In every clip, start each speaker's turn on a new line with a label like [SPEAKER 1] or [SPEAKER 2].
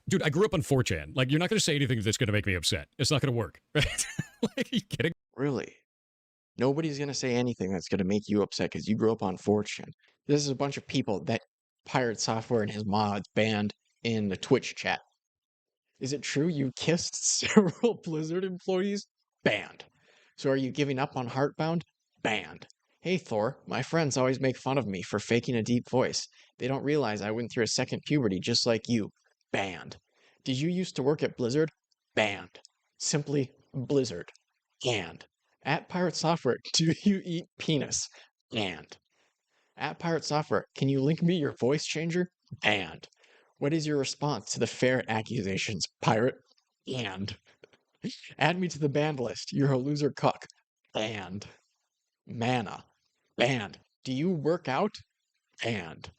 [SPEAKER 1] Dude, I grew up on 4chan. Like, you're not going to say anything that's going to make me upset. It's not going to work. Right? Like, are you kidding?
[SPEAKER 2] Really? Nobody's going to say anything that's going to make you upset because you grew up on 4chan. This is a bunch of people that Pirate Software and his mods banned in the Twitch chat. Is it true you kissed several Blizzard employees? Banned. So are you giving up on Heartbound? Banned. Hey Thor, my friends always make fun of me for faking a deep voice. They don't realize I went through a second puberty just like you. Banned. Did you used to work at Blizzard? Banned. Simply Blizzard. Banned. At Pirate Software, do you eat penis? Banned. At Pirate Software, can you link me your voice changer? Banned. What is your response to the ferret accusations, Pirate? Banned. Add me to the banned list. You're a loser cuck. Banned. Mana. Banned. Do you work out? Banned.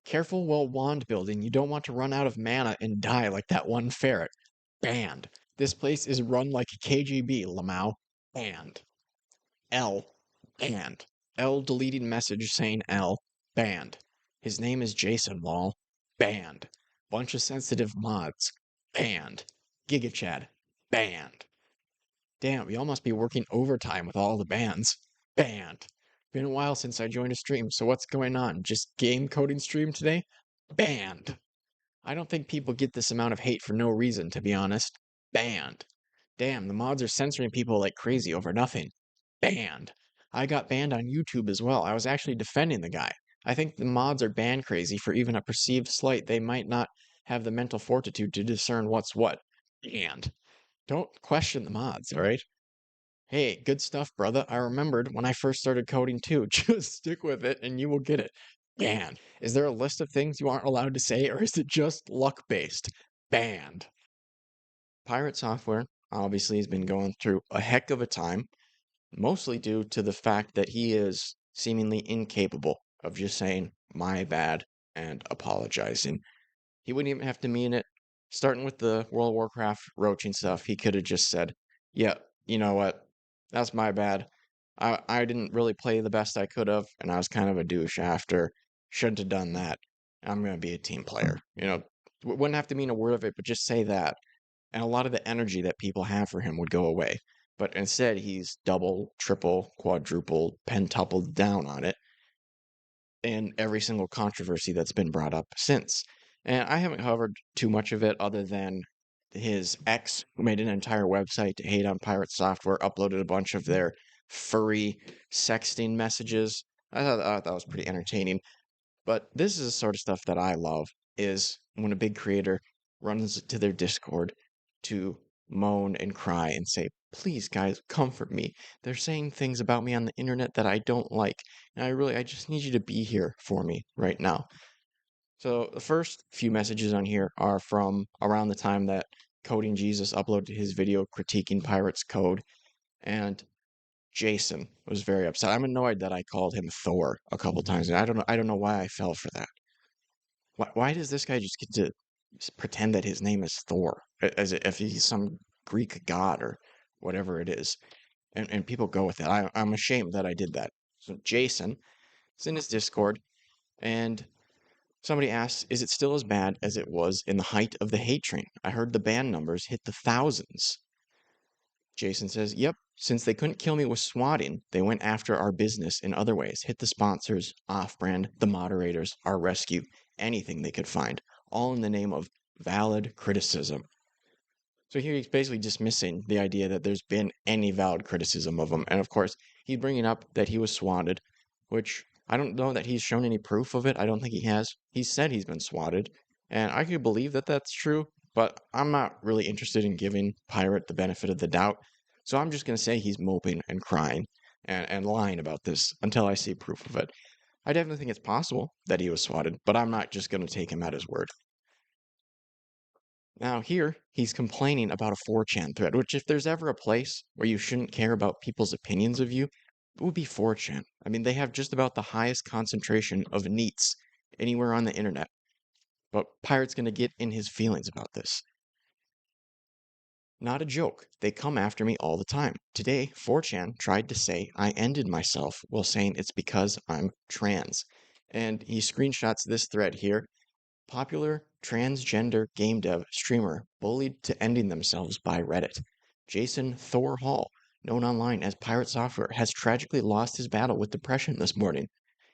[SPEAKER 2] Careful while wand building. You don't want to run out of mana and die like that one ferret. Banned. This place is run like a KGB, Lamau. Banned. L. Banned. L deleting message saying L. Banned. His name is Jason, lol. Banned. Bunch of sensitive mods. Banned. GigaChad. Banned. Damn, y'all must be working overtime with all the bans. Banned. Been a while since I joined a stream, so what's going on? Just game coding stream today? Banned. I don't think people get this amount of hate for no reason, to be honest. Banned. Damn, the mods are censoring people like crazy over nothing. Banned. I got banned on YouTube as well. I was actually defending the guy. I think the mods are ban crazy for even a perceived slight. They might not have the mental fortitude to discern what's what. Banned. Don't question the mods, alright? Hey, good stuff, brother. I remembered when I first started coding too. Just stick with it and you will get it. Banned. Is there a list of things you aren't allowed to say, or is it just luck-based? Banned. Pirate Software obviously has been going through a heck of a time, mostly due to the fact that he is seemingly incapable of just saying, my bad, and apologizing. He wouldn't even have to mean it. Starting with the World of Warcraft roaching stuff, he could have just said, yeah, you know what? That's my bad. I didn't really play the best I could have, and I was kind of a douche after. Shouldn't have done that. I'm going to be a team player. Wouldn't have to mean a word of it, but just say that. And a lot of the energy that people have for him would go away. But instead, he's double, triple, quadruple, pentupled down on it in every single controversy that's been brought up since. And I haven't covered too much of it other than his ex, who made an entire website to hate on Pirate Software, uploaded a bunch of their furry sexting messages. I thought that was pretty entertaining. But this is the sort of stuff that I love, is when a big creator runs to their Discord to moan and cry and say, please guys, comfort me. They're saying things about me on the internet that I don't like. And I just need you to be here for me right now. So the first few messages on here are from around the time that Coding Jesus uploaded his video critiquing Pirate's code, and Jason was very upset. I'm annoyed that I called him Thor a couple times, and I don't know why I fell for that. Why does this guy just get to pretend that his name is Thor, as if he's some Greek god or whatever it is, and people go with it. I'm ashamed that I did that. So Jason is in his Discord, and somebody asks, is it still as bad as it was in the height of the hate train? I heard the ban numbers hit the thousands. Jason says, yep, since they couldn't kill me with swatting, they went after our business in other ways, hit the sponsors, off-brand, the moderators, our rescue, anything they could find, all in the name of valid criticism. So here he's basically dismissing the idea that there's been any valid criticism of him. And of course, he's bringing up that he was swatted, which I don't know that he's shown any proof of it. I don't think he has. He said he's been swatted, and I could believe that that's true, but I'm not really interested in giving Pirate the benefit of the doubt. So I'm just going to say he's moping and crying and lying about this until I see proof of it. I definitely think it's possible that he was swatted, but I'm not just going to take him at his word. Now here, he's complaining about a 4chan thread, which if there's ever a place where you shouldn't care about people's opinions of you, it would be 4chan. I mean, they have just about the highest concentration of neets anywhere on the internet. But Pirate's going to get in his feelings about this. Not a joke. They come after me all the time. Today, 4chan tried to say I ended myself while saying it's because I'm trans. And he screenshots this thread here. Popular transgender game dev streamer bullied to ending themselves by Reddit. Jason Thor Hall, known online as PirateSoftware, has tragically lost his battle with depression this morning.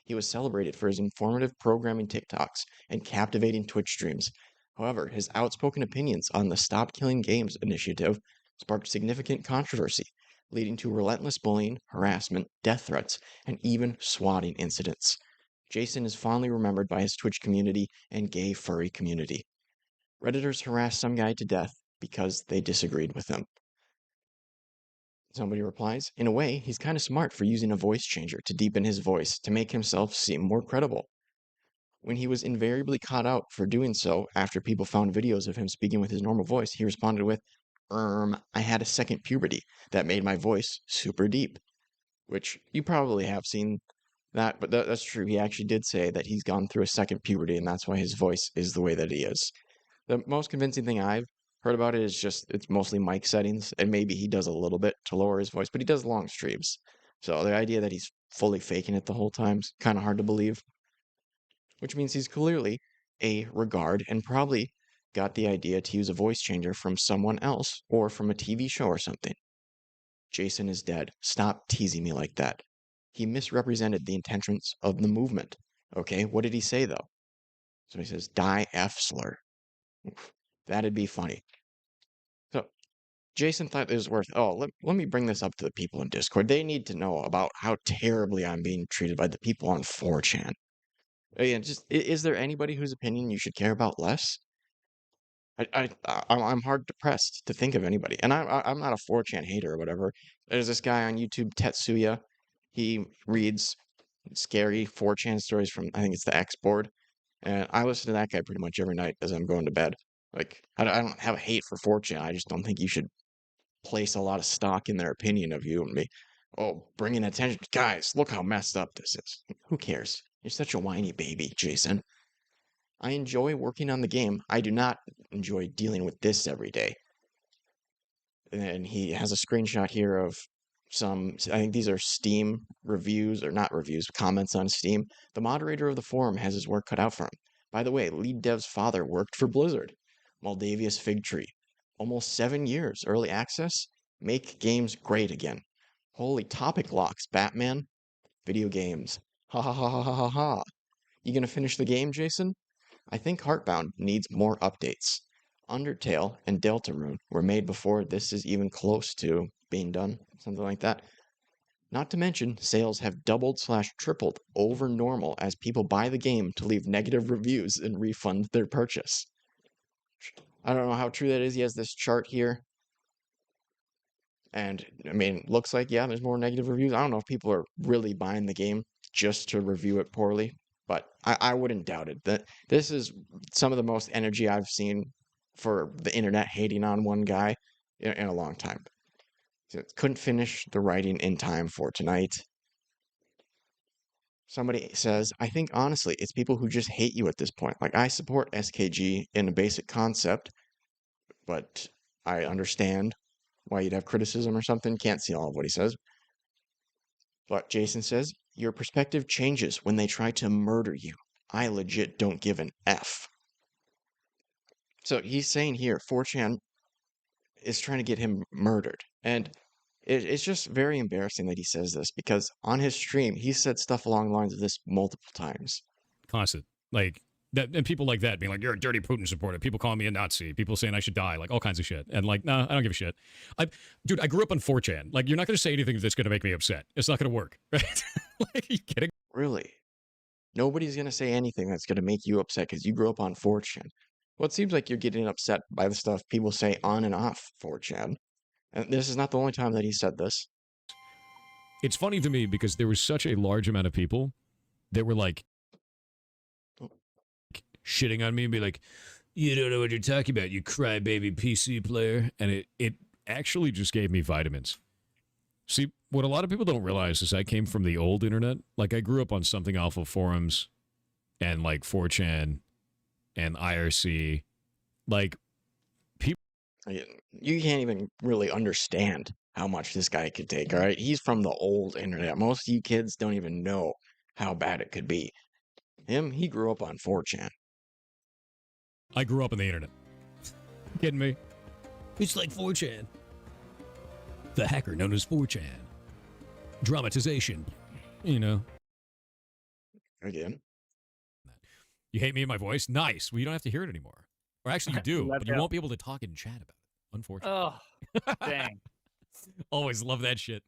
[SPEAKER 2] He was celebrated for his informative programming TikToks and captivating Twitch streams. However, his outspoken opinions on the Stop Killing Games initiative sparked significant controversy, leading to relentless bullying, harassment, death threats, and even swatting incidents. Jason is fondly remembered by his Twitch community and gay furry community. Redditors harassed some guy to death because they disagreed with him. Somebody replies, in a way, he's kind of smart for using a voice changer to deepen his voice to make himself seem more credible. When he was invariably caught out for doing so after people found videos of him speaking with his normal voice, he responded with, I had a second puberty that made my voice super deep. Which you probably have seen that, but that's true. He actually did say that he's gone through a second puberty, and that's why his voice is the way that he is. The most convincing thing I've heard about it is just it's mostly mic settings, and maybe he does a little bit to lower his voice, but he does long streams. So the idea that he's fully faking it the whole time is kind of hard to believe, which means he's clearly a regard and probably got the idea to use a voice changer from someone else or from a TV show or something. Jason is dead. Stop teasing me like that. He misrepresented the intentions of the movement. Okay, what did he say though? So he says, die F slur. Oof, that'd be funny. So Jason thought it was worth, let me bring this up to the people in Discord. They need to know about how terribly I'm being treated by the people on 4chan. Again, just, is there anybody whose opinion you should care about less? I'm hard pressed to think of anybody, and I'm not a 4chan hater or whatever. There's this guy on YouTube, Tetsuya. He reads scary 4chan stories from I think it's the X board, and I listen to that guy pretty much every night as I'm going to bed. Like I don't have a hate for 4chan. I just don't think you should place a lot of stock in their opinion of you and me. Oh, bringing attention, guys! Look how messed up this is. Who cares? You're such a whiny baby, Jason. I enjoy working on the game. I do not enjoy dealing with this every day. And he has a screenshot here of I think these are Steam reviews, or not reviews, comments on Steam. The moderator of the forum has his work cut out for him. By the way, lead dev's father worked for Blizzard. Maldavius Figtree. Almost 7 years. Early access? Make games great again. Holy topic locks, Batman. Video games. Ha ha ha ha ha ha ha. You gonna finish the game, Jason? I think Heartbound needs more updates. Undertale and Deltarune were made before this is even close to being done, something like that. Not to mention, sales have doubled/tripled over normal as people buy the game to leave negative reviews and refund their purchase. I don't know how true that is. He has this chart here. And, I mean, looks like, yeah, there's more negative reviews. I don't know if people are really buying the game just to review it poorly, but I wouldn't doubt it. That this is some of the most energy I've seen for the internet hating on one guy in a long time. So couldn't finish the writing in time for tonight. Somebody says, I think honestly, it's people who just hate you at this point. Like, I support SKG in a basic concept, but I understand why you'd have criticism or something. Can't see all of what he says. But Jason says, your perspective changes when they try to murder you. I legit don't give an F. So he's saying here, 4chan is trying to get him murdered. And it's just very embarrassing that he says this, because on his stream, he said stuff along the lines of this multiple times.
[SPEAKER 1] Constant. Like, that, and people like that being like, you're a dirty Putin supporter. People calling me a Nazi. People saying I should die. Like, all kinds of shit. And like, nah, I don't give a shit. Dude, I grew up on 4chan. Like, you're not going to say anything that's going to make me upset. It's not going to work. Right? Like, are you kidding?
[SPEAKER 2] Really? Nobody's going to say anything that's going to make you upset because you grew up on 4chan. Well, it seems like you're getting upset by the stuff people say on and off 4chan. And this is not the only time that he said this.
[SPEAKER 1] It's funny to me because there was such a large amount of people that were like shitting on me and be like, you don't know what you're talking about, you crybaby PC player. And it actually just gave me vitamins. See, what a lot of people don't realize is I came from the old internet. Like, I grew up on Something Awful forums and like 4chan and IRC. Like, people.
[SPEAKER 2] You can't even really understand how much this guy could take, all right? He's from the old internet. Most of you kids don't even know how bad it could be. He grew up on 4chan.
[SPEAKER 1] I grew up on the internet. Kidding me? It's like 4chan. The hacker known as 4chan. Dramatization. You know.
[SPEAKER 2] Again.
[SPEAKER 1] You hate me and my voice? Nice. Well, you don't have to hear it anymore. Or actually, you do, but you won't be able to talk in chat about it, unfortunately.
[SPEAKER 3] Oh, dang.
[SPEAKER 1] Always love that shit.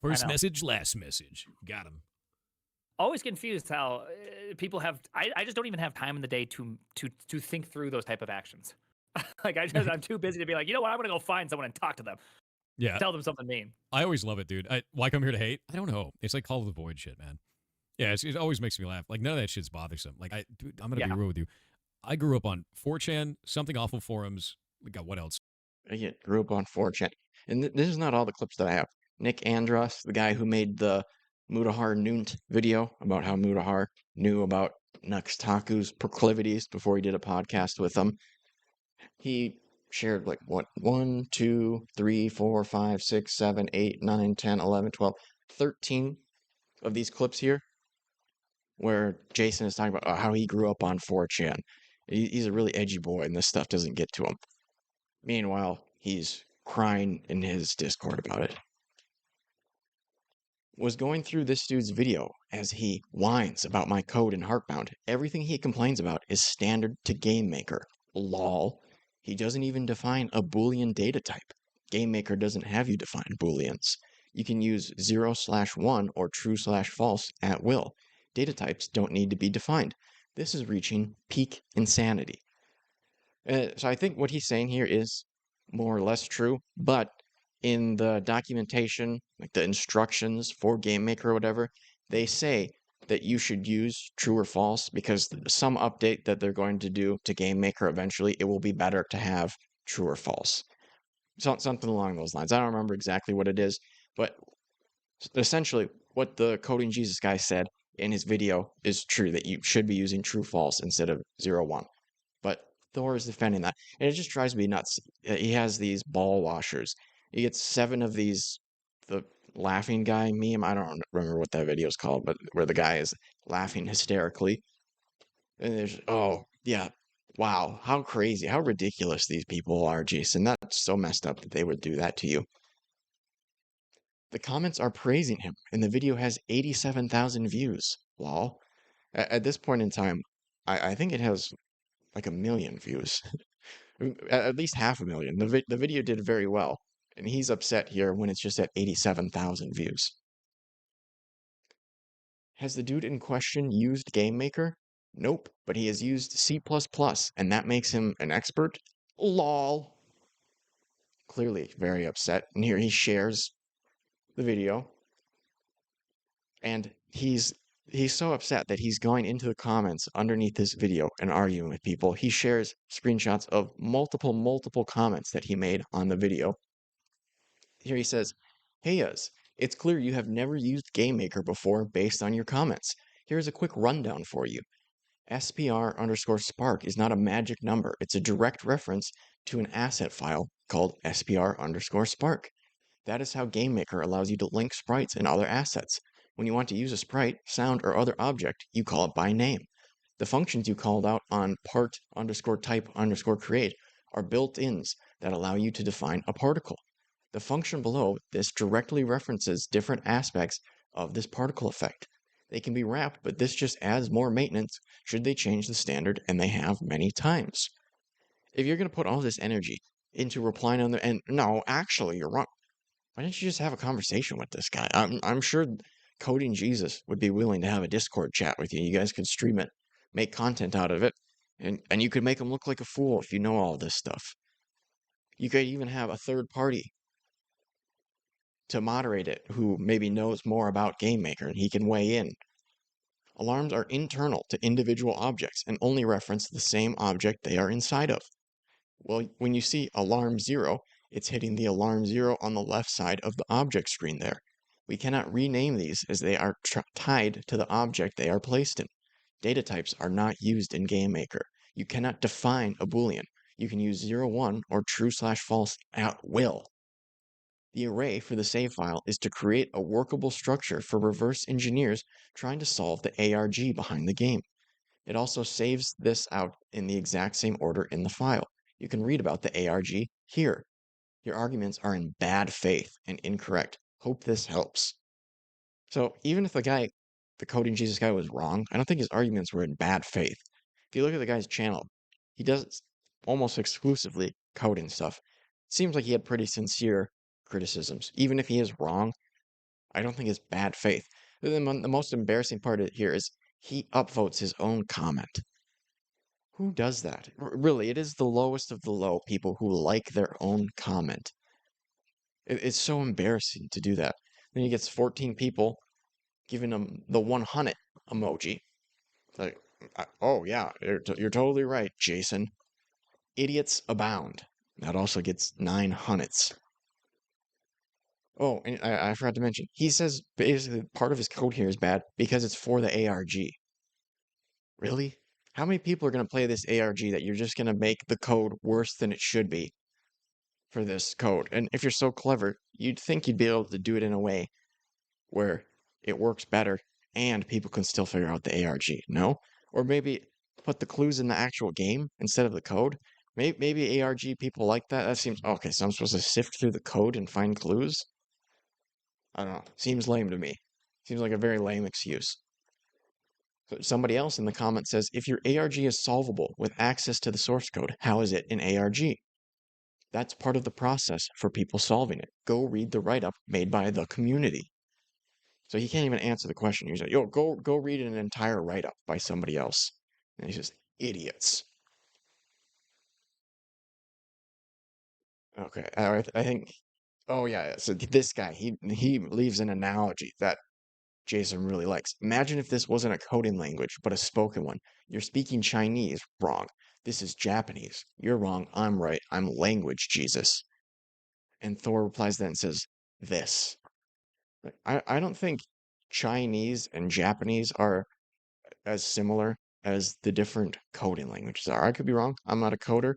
[SPEAKER 1] First message, last message. Got him.
[SPEAKER 3] Always confused how people have. I just don't even have time in the day to think through those type of actions. Like I'm too busy to be like, you know what? I'm gonna go find someone and talk to them.
[SPEAKER 1] Yeah.
[SPEAKER 3] Tell them something mean.
[SPEAKER 1] I always love it, dude. Why come here to hate? I don't know. It's like Call of the Void shit, man. Yeah, it always makes me laugh. Like, none of that shit's bothersome. Like, dude, I'm going to be real with you. I grew up on 4chan, Something Awful forums. What else?
[SPEAKER 2] I grew up on 4chan. And this is not all the clips that I have. Nick Andros, the guy who made the Mutahar Nunt video about how Mutahar knew about Nuxtaku's proclivities before he did a podcast with them. He shared 1, 2, 3, 4, 5, 6, 7, 8, 9, 10, 11, 12, 13 of these clips here where Jason is talking about how he grew up on 4chan. He's a really edgy boy and this stuff doesn't get to him. Meanwhile, he's crying in his Discord about it. Was going through this dude's video as he whines about my code in Heartbound. Everything he complains about is standard to GameMaker. Lol. He doesn't even define a Boolean data type. GameMaker doesn't have you define Booleans. You can use 0/1 or true/false at will. Data types don't need to be defined. This is reaching peak insanity. So I think what he's saying here is more or less true, but in the documentation, like the instructions for GameMaker or whatever, they say that you should use true or false because some update that they're going to do to GameMaker eventually, it will be better to have true or false. Something along those lines. I don't remember exactly what it is, but essentially what the Coding Jesus guy said in his video is true, that you should be using true false instead of 0/1. But Thor is defending that, and it just drives me nuts. He has these ball washers. He gets 7 of these, the laughing guy meme. I don't remember what that video is called, but where the guy is laughing hysterically. And there's, oh, yeah, wow, how crazy, how ridiculous these people are, Jason. That's so messed up that they would do that to you. The comments are praising him, and the video has 87,000 views. Lol. At this point in time, I think it has like 1 million views. At least 500,000. The video did very well, and he's upset here when it's just at 87,000 views. Has the dude in question used GameMaker? Nope, but he has used C++, and that makes him an expert? Lol. Clearly very upset, and here he shares the video, and he's so upset that he's going into the comments underneath this video and arguing with people. He shares screenshots of multiple comments that he made on the video. Here he says, "Heyas, it's clear you have never used GameMaker before based on your comments. Here's a quick rundown for you. SPR_Spark is not a magic number. It's a direct reference to an asset file called SPR_Spark. That is how GameMaker allows you to link sprites and other assets. When you want to use a sprite, sound, or other object, you call it by name. The functions you called out on part_type_create are built-ins that allow you to define a particle. The function below this directly references different aspects of this particle effect. They can be wrapped, but this just adds more maintenance should they change the standard, and they have many times. If you're going to put all this energy into replying on the, and no, actually, you're wrong. Why don't you just have a conversation with this guy? I'm sure Coding Jesus would be willing to have a Discord chat with you. You guys could stream it, make content out of it, and you could make him look like a fool if you know all this stuff. You could even have a third party to moderate it who maybe knows more about GameMaker, and he can weigh in. Alarms are internal to individual objects and only reference the same object they are inside of. Well, when you see alarm 0, it's hitting the alarm 0 on the left side of the object screen there. We cannot rename these as they are tied to the object they are placed in. Data types are not used in GameMaker. You cannot define a Boolean. You can use 0/1 or true/false at will. The array for the save file is to create a workable structure for reverse engineers trying to solve the ARG behind the game. It also saves this out in the exact same order in the file. You can read about the ARG here. Your arguments are in bad faith and incorrect. Hope this helps. So even if the coding Jesus guy was wrong, I don't think his arguments were in bad faith. If you look at the guy's channel, he does almost exclusively coding stuff. It seems like he had pretty sincere criticisms. Even if he is wrong, I don't think it's bad faith. The most embarrassing part here is he upvotes his own comment. Who does that? Really, it is the lowest of the low people who like their own comment. It's so embarrassing to do that. Then he gets 14 people giving him the 100 emoji. Like, oh yeah, you're totally right, Jason. Idiots abound. That also gets 9 hundreds. Oh, and I forgot to mention, he says basically part of his code here is bad because it's for the ARG. Really? How many people are going to play this ARG that you're just going to make the code worse than it should be for this code? And if you're so clever, you'd think you'd be able to do it in a way where it works better and people can still figure out the ARG, no? Or maybe put the clues in the actual game instead of the code. Maybe ARG people like that. That seems okay. So I'm supposed to sift through the code and find clues? I don't know. Seems lame to me. Seems like a very lame excuse. So somebody else in the comment says, if your ARG is solvable with access to the source code, how is it an ARG? That's part of the process for people solving it. Go read the write-up made by the community. So he can't even answer the question. He's like, yo, go read an entire write-up by somebody else. And he's just idiots. Okay, I think, oh yeah, so this guy, he leaves an analogy that Jason really likes. Imagine if this wasn't a coding language, but a spoken one. You're speaking Chinese, wrong. This is Japanese. You're wrong, I'm right. I'm language Jesus. And Thor replies then and says, this. I don't think Chinese and Japanese are as similar as the different coding languages are. I could be wrong. I'm not a coder,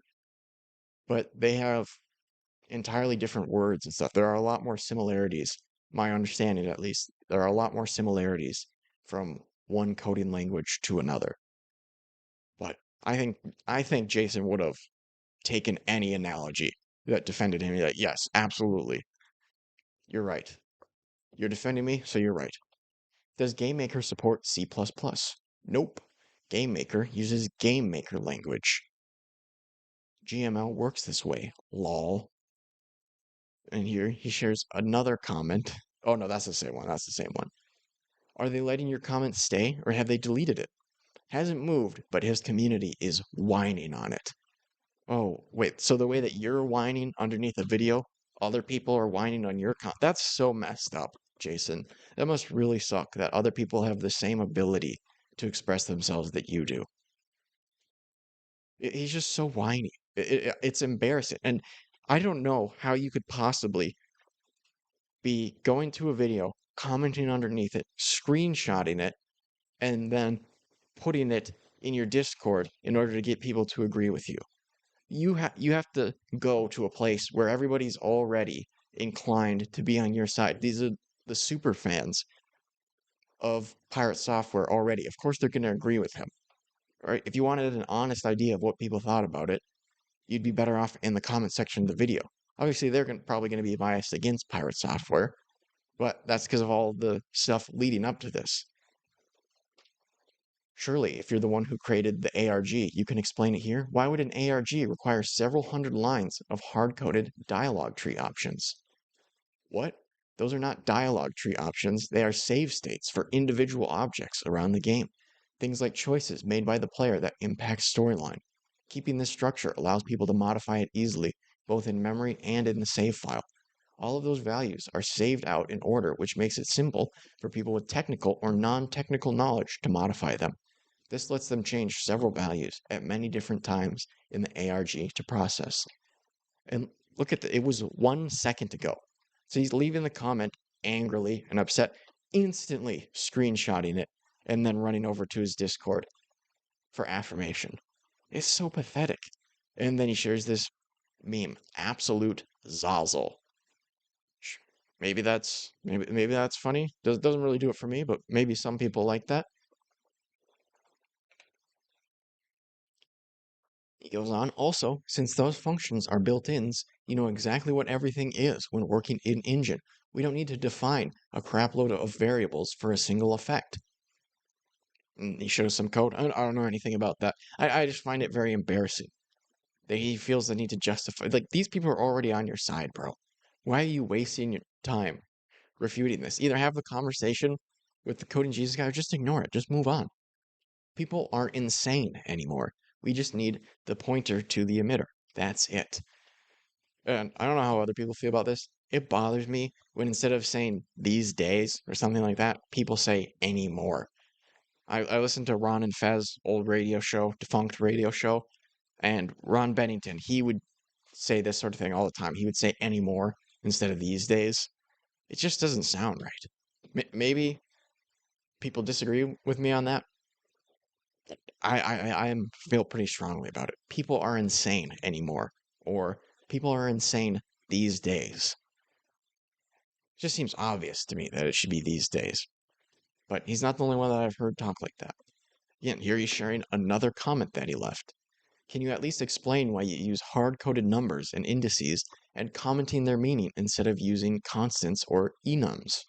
[SPEAKER 2] but they have entirely different words and stuff. There are a lot more similarities, my understanding at least. There are a lot more similarities from one coding language to another. But I think Jason would have taken any analogy that defended him. Like, yes, absolutely. You're right. You're defending me, so you're right. Does GameMaker support C++? Nope. GameMaker uses GameMaker language. GML works this way. Lol. And here he shares another comment. Oh no, that's the same one. That's the same one. Are they letting your comments stay or have they deleted it? Hasn't moved, but his community is whining on it. Oh, wait. So the way that you're whining underneath a video, other people are whining on your That's so messed up, Jason. That must really suck that other people have the same ability to express themselves that you do. He's just so whiny. It's embarrassing. And I don't know how you could possibly be going to a video, commenting underneath it, screenshotting it, and then putting it in your Discord in order to get people to agree with you. You have to go to a place where everybody's already inclined to be on your side. These are the super fans of Pirate Software already. Of course, they're going to agree with him. Right? If you wanted an honest idea of what people thought about it, you'd be better off in the comment section of the video. Obviously, they're probably going to be biased against Pirate Software, but that's because of all the stuff leading up to this. Surely, if you're the one who created the ARG, you can explain it here. Why would an ARG require several hundred lines of hard-coded dialogue tree options? What? Those are not dialogue tree options. They are save states for individual objects around the game. Things like choices made by the player that impact storyline. Keeping this structure allows people to modify it easily, both in memory and in the save file. All of those values are saved out in order, which makes it simple for people with technical or non-technical knowledge to modify them. This lets them change several values at many different times in the ARG to process. And look at it was 1 second ago. So he's leaving the comment angrily and upset, instantly screenshotting it, and then running over to his Discord for affirmation. It's so pathetic. And then he shares this meme, absolute zazzle. Maybe that's funny. Doesn't really do it for me, but maybe some people like that. He goes on, also, since those functions are built-ins, you know exactly what everything is when working in Engine. We don't need to define a crapload of variables for a single effect. And he shows some code. I don't know anything about that. I just find it very embarrassing that he feels the need to justify. Like, these people are already on your side, bro. Why are you wasting your time refuting this? Either have the conversation with the coding Jesus guy or just ignore it. Just move on. People aren't insane anymore. We just need the pointer to the emitter. That's it. And I don't know how other people feel about this. It bothers me when instead of saying these days or something like that, people say anymore. I listened to Ron and Fez old radio show, defunct radio show, and Ron Bennington, he would say this sort of thing all the time. He would say anymore instead of these days. It just doesn't sound right. Maybe people disagree with me on that. I feel pretty strongly about it. People are insane anymore, or people are insane these days. It just seems obvious to me that it should be these days. But he's not the only one that I've heard talk like that. Again, here he's sharing another comment that he left. Can you at least explain why you use hard-coded numbers and indices and commenting their meaning instead of using constants or enums?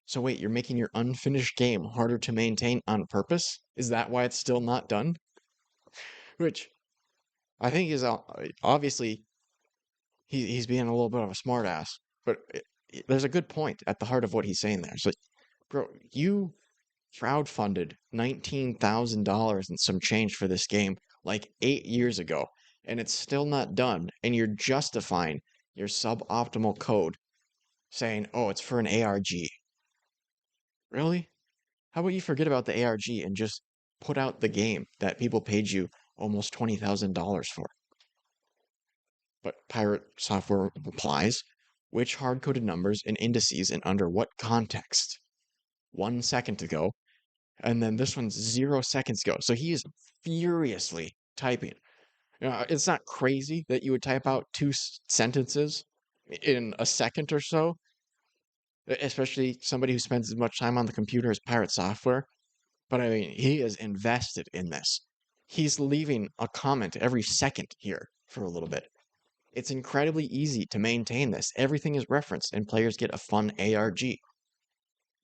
[SPEAKER 2] So wait, you're making your unfinished game harder to maintain on purpose? Is that why it's still not done? Which I think is obviously he's being a little bit of a smartass, but there's a good point at the heart of what he's saying there. It's like, bro, you crowdfunded $19,000 and some change for this game like 8 years ago, and it's still not done, and you're justifying your suboptimal code saying, oh, it's for an ARG. Really? How about you forget about the ARG and just put out the game that people paid you almost $20,000 for? But PirateSoftware replies, which hard-coded numbers and indices and under what context? 1 second ago, and then this one's 0 seconds ago. So he is furiously typing. It's not crazy that you would type out 2 sentences in a second or so, especially somebody who spends as much time on the computer as PirateSoftware. But I mean, he is invested in this. He's leaving a comment every second here for a little bit. It's incredibly easy to maintain this. Everything is referenced, and players get a fun ARG.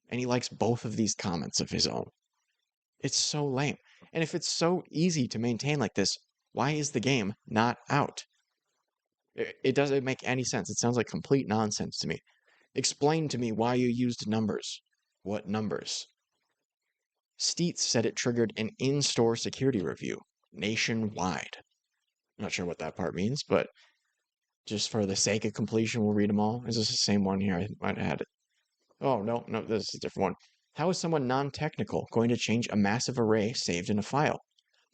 [SPEAKER 2] And he likes both of these comments of his own. It's so lame. And if it's so easy to maintain like this, why is the game not out? It doesn't make any sense. It sounds like complete nonsense to me. Explain to me why you used numbers. What numbers? Steets said it triggered an in-store security review nationwide. Not sure what that part means, but just for the sake of completion, we'll read them all. Is this the same one here? I might have had it. Oh, no, this is a different one. How is someone non-technical going to change a massive array saved in a file?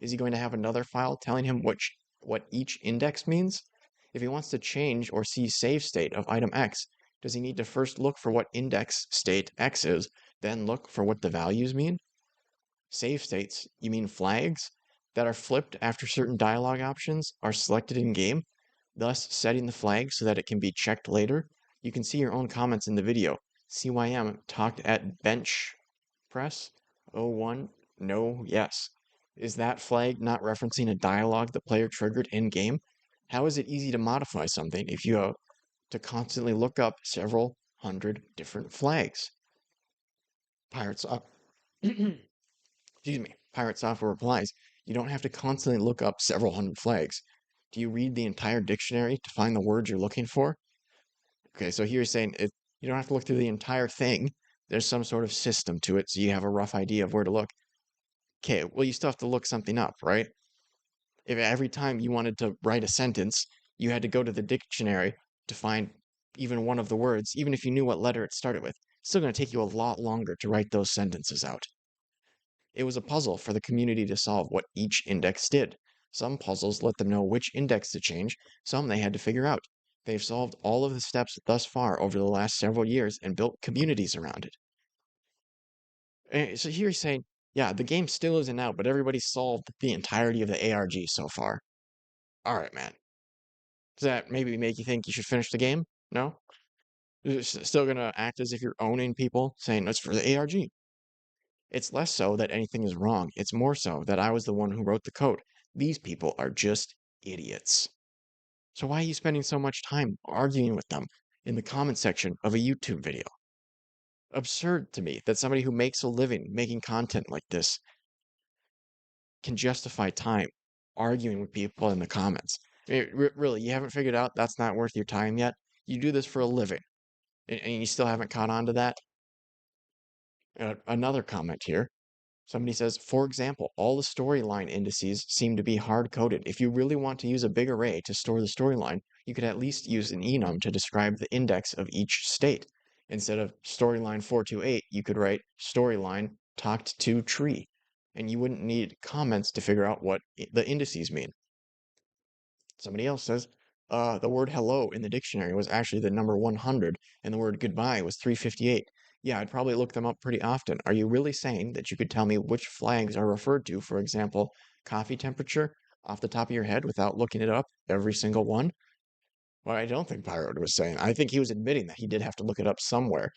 [SPEAKER 2] Is he going to have another file telling him what each index means? If he wants to change or see save state of item X, does he need to first look for what index state X is, then look for what the values mean? Save states, you mean flags, that are flipped after certain dialog options are selected in-game, thus setting the flag so that it can be checked later? You can see your own comments in the video. CYM talked at bench press 01 no yes. Is that flag not referencing a dialogue the player triggered in-game? How is it easy to modify something if you have to constantly look up several hundred different flags? PirateSoftware replies, you don't have to constantly look up several hundred flags. Do you read the entire dictionary to find the words you're looking for? Okay, so here you're saying you don't have to look through the entire thing. There's some sort of system to it, so you have a rough idea of where to look. Okay, well, you still have to look something up, right? If every time you wanted to write a sentence, you had to go to the dictionary to find even one of the words, even if you knew what letter it started with, it's still going to take you a lot longer to write those sentences out. It was a puzzle for the community to solve what each index did. Some puzzles let them know which index to change, some they had to figure out. They've solved all of the steps thus far over the last several years and built communities around it. And so here he's saying, yeah, the game still isn't out, but everybody's solved the entirety of the ARG so far. All right, man. Does that maybe make you think you should finish the game? No? Is it still going to act as if you're owning people, saying it's for the ARG? It's less so that anything is wrong. It's more so that I was the one who wrote the code. These people are just idiots. So why are you spending so much time arguing with them in the comment section of a YouTube video? Absurd to me that somebody who makes a living making content like this can justify time arguing with people in the comments. I mean, really, you haven't figured out that's not worth your time yet? You do this for a living, and you still haven't caught on to that? Another comment here. Somebody says, for example, all the storyline indices seem to be hard-coded. If you really want to use a big array to store the storyline, you could at least use an enum to describe the index of each state. Instead of storyline 428, you could write storyline talked to tree, and you wouldn't need comments to figure out what the indices mean. Somebody else says, the word hello in the dictionary was actually the number 100, and the word goodbye was 358. Yeah, I'd probably look them up pretty often. Are you really saying that you could tell me which flags are referred to, for example, coffee temperature, off the top of your head without looking it up, every single one? Well, I don't think Pyro was saying. I think he was admitting that he did have to look it up somewhere,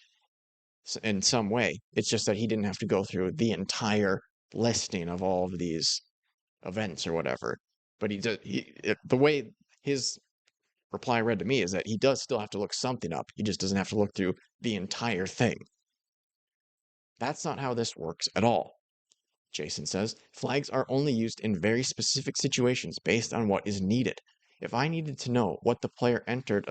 [SPEAKER 2] in some way. It's just that he didn't have to go through the entire listing of all of these events or whatever. But the way his reply read to me is that he does still have to look something up. He just doesn't have to look through the entire thing. That's not how this works at all. Jason says, flags are only used in very specific situations based on what is needed. If I needed to know what the player entered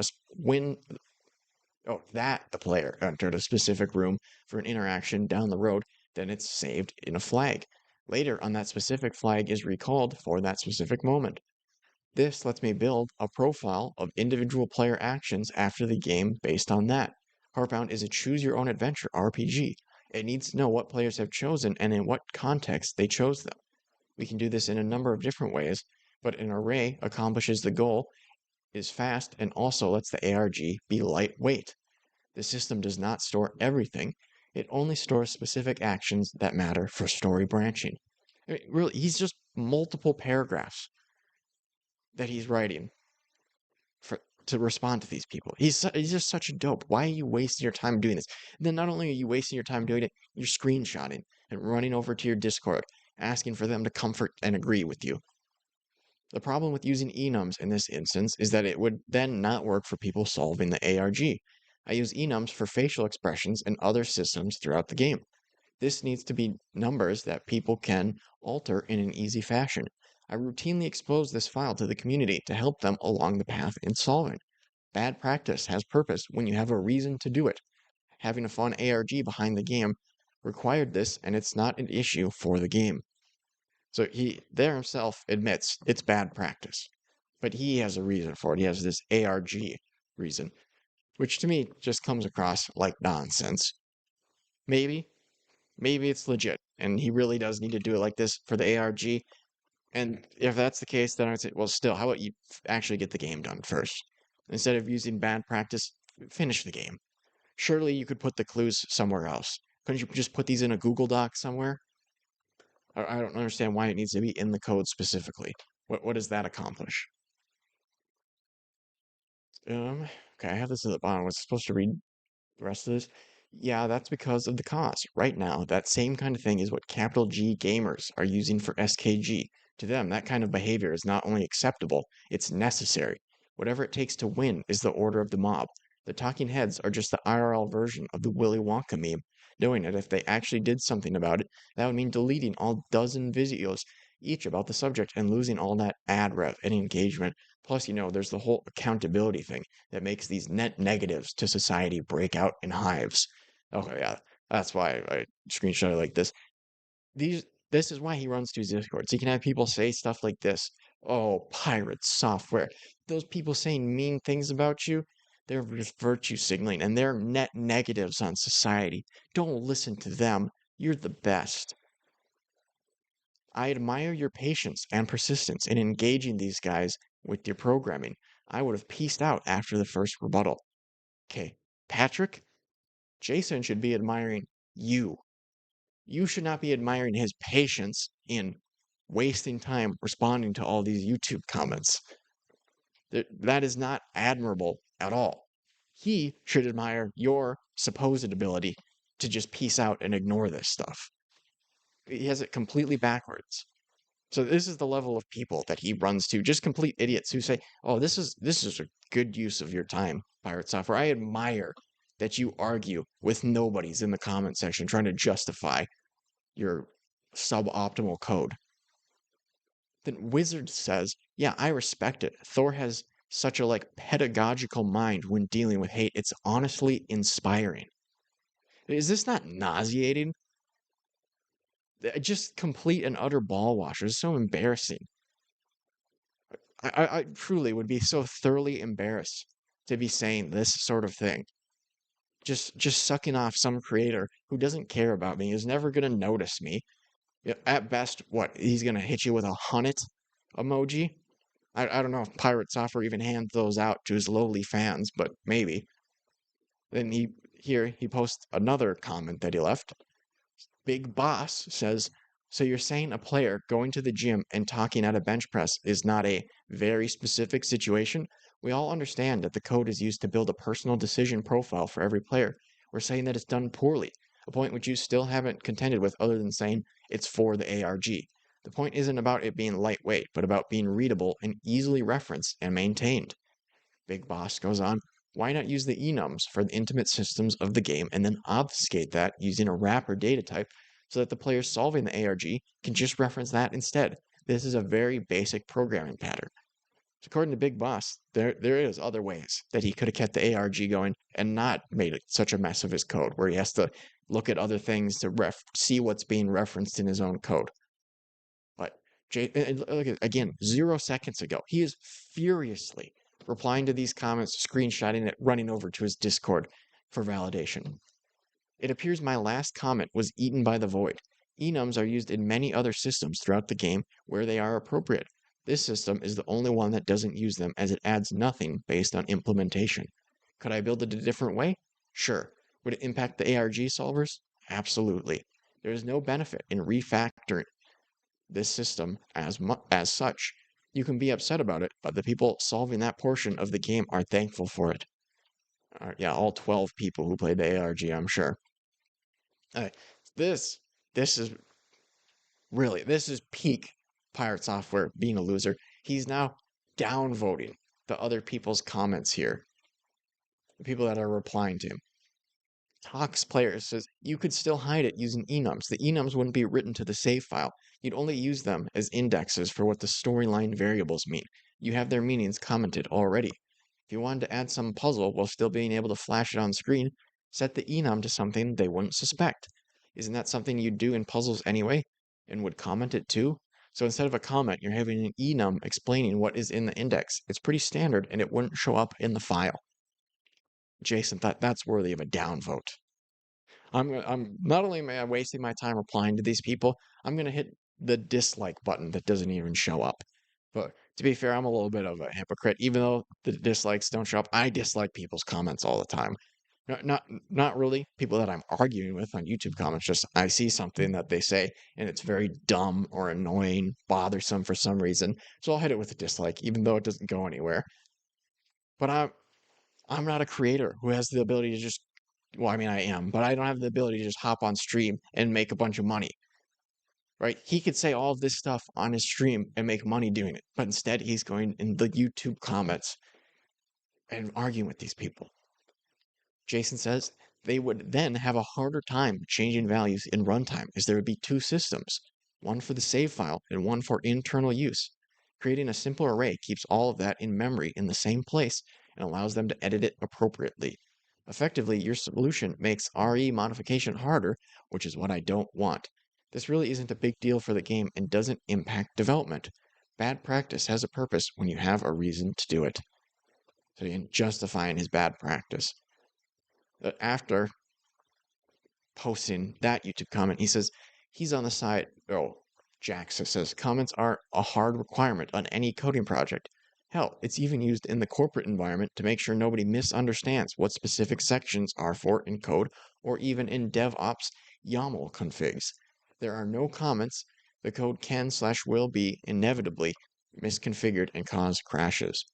[SPEAKER 2] that the player entered a specific room for an interaction down the road, then it's saved in a flag. Later on, that specific flag is recalled for that specific moment. This lets me build a profile of individual player actions after the game based on that. Heartbound is a choose-your-own-adventure RPG. It needs to know what players have chosen and in what context they chose them. We can do this in a number of different ways, but an array accomplishes the goal, is fast, and also lets the ARG be lightweight. The system does not store everything. It only stores specific actions that matter for story branching. I mean, really, he's just multiple paragraphs that he's writing to respond to these people. He's just such a dope. Why are you wasting your time doing this? And then not only are you wasting your time doing it, you're screenshotting and running over to your Discord, asking for them to comfort and agree with you. The problem with using enums in this instance is that it would then not work for people solving the ARG. I use enums for facial expressions and other systems throughout the game. This needs to be numbers that people can alter in an easy fashion. I routinely expose this file to the community to help them along the path in solving. Bad practice has purpose when you have a reason to do it. Having a fun ARG behind the game required this, and it's not an issue for the game. So he there himself admits it's bad practice. But he has a reason for it. He has this ARG reason, which to me just comes across like nonsense. Maybe it's legit, and he really does need to do it like this for the ARG. And if that's the case, then I'd say, well, still, how about you actually get the game done first? Instead of using bad practice, finish the game. Surely you could put the clues somewhere else. Couldn't you just put these in a Google Doc somewhere? I don't understand why it needs to be in the code specifically. What does that accomplish? Okay, I have this at the bottom. Was I supposed to read the rest of this? Yeah, that's because of the cost. Right now, that same kind of thing is what capital G gamers are using for SKG. To them, that kind of behavior is not only acceptable, it's necessary. Whatever it takes to win is the order of the mob. The talking heads are just the IRL version of the Willy Wonka meme, knowing that if they actually did something about it, that would mean deleting all dozen videos, each about the subject, and losing all that ad rev and engagement. Plus, there's the whole accountability thing that makes these net negatives to society break out in hives. Okay, yeah, that's why I screenshot it like this. This is why he runs to his Discord. So he can have people say stuff like this. Oh, PirateSoftware. Those people saying mean things about you, they're just virtue signaling and they're net negatives on society. Don't listen to them. You're the best. I admire your patience and persistence in engaging these guys with your programming. I would have peaced out after the first rebuttal. Okay, Patrick, Jason should be admiring you. You should not be admiring his patience in wasting time responding to all these YouTube comments. That is not admirable at all. He should admire your supposed ability to just peace out and ignore this stuff. He has it completely backwards. So this is the level of people that he runs to, just complete idiots who say, "Oh, this is a good use of your time, Pirate Software. I admire that you argue with nobodies in the comment section trying to justify your suboptimal code." Then Wizard says, "Yeah, I respect it. Thor has such a pedagogical mind when dealing with hate. It's honestly inspiring." Is this not nauseating? Just complete and utter ball wash. It's so embarrassing. I truly would be so thoroughly embarrassed to be saying this sort of thing. Just sucking off some creator who doesn't care about me, is never gonna notice me. At best, what, he's gonna hit you with a hunnet emoji? I don't know if Pirate Software even hands those out to his lowly fans, but maybe. Then he posts another comment that he left. Big Boss says, "So you're saying a player going to the gym and talking at a bench press is not a very specific situation? We all understand that the code is used to build a personal decision profile for every player. We're saying that it's done poorly, a point which you still haven't contended with other than saying it's for the ARG. The point isn't about it being lightweight, but about being readable and easily referenced and maintained." Big Boss goes on, "Why not use the enums for the intimate systems of the game and then obfuscate that using a wrapper data type so that the players solving the ARG can just reference that instead? This is a very basic programming pattern." So according to Big Boss, there is other ways that he could have kept the ARG going and not made it such a mess of his code where he has to look at other things to see what's being referenced in his own code. But look again, 0 seconds ago, he is furiously replying to these comments, screenshotting it, running over to his Discord for validation. "It appears my last comment was eaten by the void. Enums are used in many other systems throughout the game where they are appropriate. This system is the only one that doesn't use them as it adds nothing based on implementation. Could I build it a different way? Sure. Would it impact the ARG solvers? Absolutely. There is no benefit in refactoring this system as such. You can be upset about it, but the people solving that portion of the game are thankful for it." Yeah, all 12 people who played the ARG, I'm sure. This is peak Pirate Software being a loser. He's now downvoting the other people's comments here, the people that are replying to him. Talks Player says, "You could still hide it using enums. The enums wouldn't be written to the save file. You'd only use them as indexes for what the storyline variables mean. You have their meanings commented already. If you wanted to add some puzzle while still being able to flash it on screen, set the enum to something they wouldn't suspect. Isn't that something you'd do in puzzles anyway? And would comment it too? So instead of a comment, you're having an enum explaining what is in the index. It's pretty standard and it wouldn't show up in the file." Jason, that's worthy of a downvote. I'm not only am I wasting my time replying to these people, I'm gonna hit the dislike button that doesn't even show up. But to be fair, I'm a little bit of a hypocrite. Even though the dislikes don't show up, I dislike people's comments all the time. Not really people that I'm arguing with on YouTube comments. Just I see something that they say and it's very dumb or annoying, bothersome for some reason, so I'll hit it with a dislike, even though it doesn't go anywhere. But I'm not a creator who has the ability to just, well, I mean, I am, but I don't have the ability to just hop on stream and make a bunch of money, right? He could say all of this stuff on his stream and make money doing it, but instead he's going in the YouTube comments and arguing with these people. Jason says they would then have a harder time changing values in runtime as there would be two systems, one for the save file and one for internal use. Creating a simple array keeps all of that in memory in the same place and allows them to edit it appropriately. Effectively, your solution makes RE modification harder, which is what I don't want. This really isn't a big deal for the game and doesn't impact development. Bad practice has a purpose when you have a reason to do it. So again, justifying his bad practice. After posting that YouTube comment, he says he's on the side. Jax says comments are a hard requirement on any coding project. Hell, it's even used in the corporate environment to make sure nobody misunderstands what specific sections are for in code or even in DevOps YAML configs. There are no comments. The code can/will be inevitably misconfigured and cause crashes.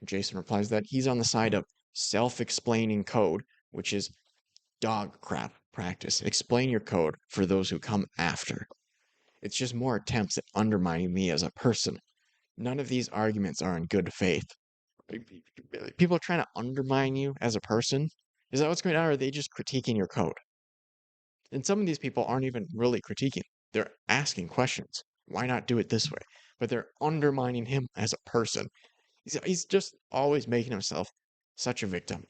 [SPEAKER 2] Jason replies that he's on the side of self-explaining code, which is dog crap practice. Explain your code for those who come after. It's just more attempts at undermining me as a person. None of these arguments are in good faith. People are trying to undermine you as a person. Is that what's going on, or are they just critiquing your code? And some of these people aren't even really critiquing. They're asking questions. Why not do it this way? But they're undermining him as a person. He's just always making himself such a victim,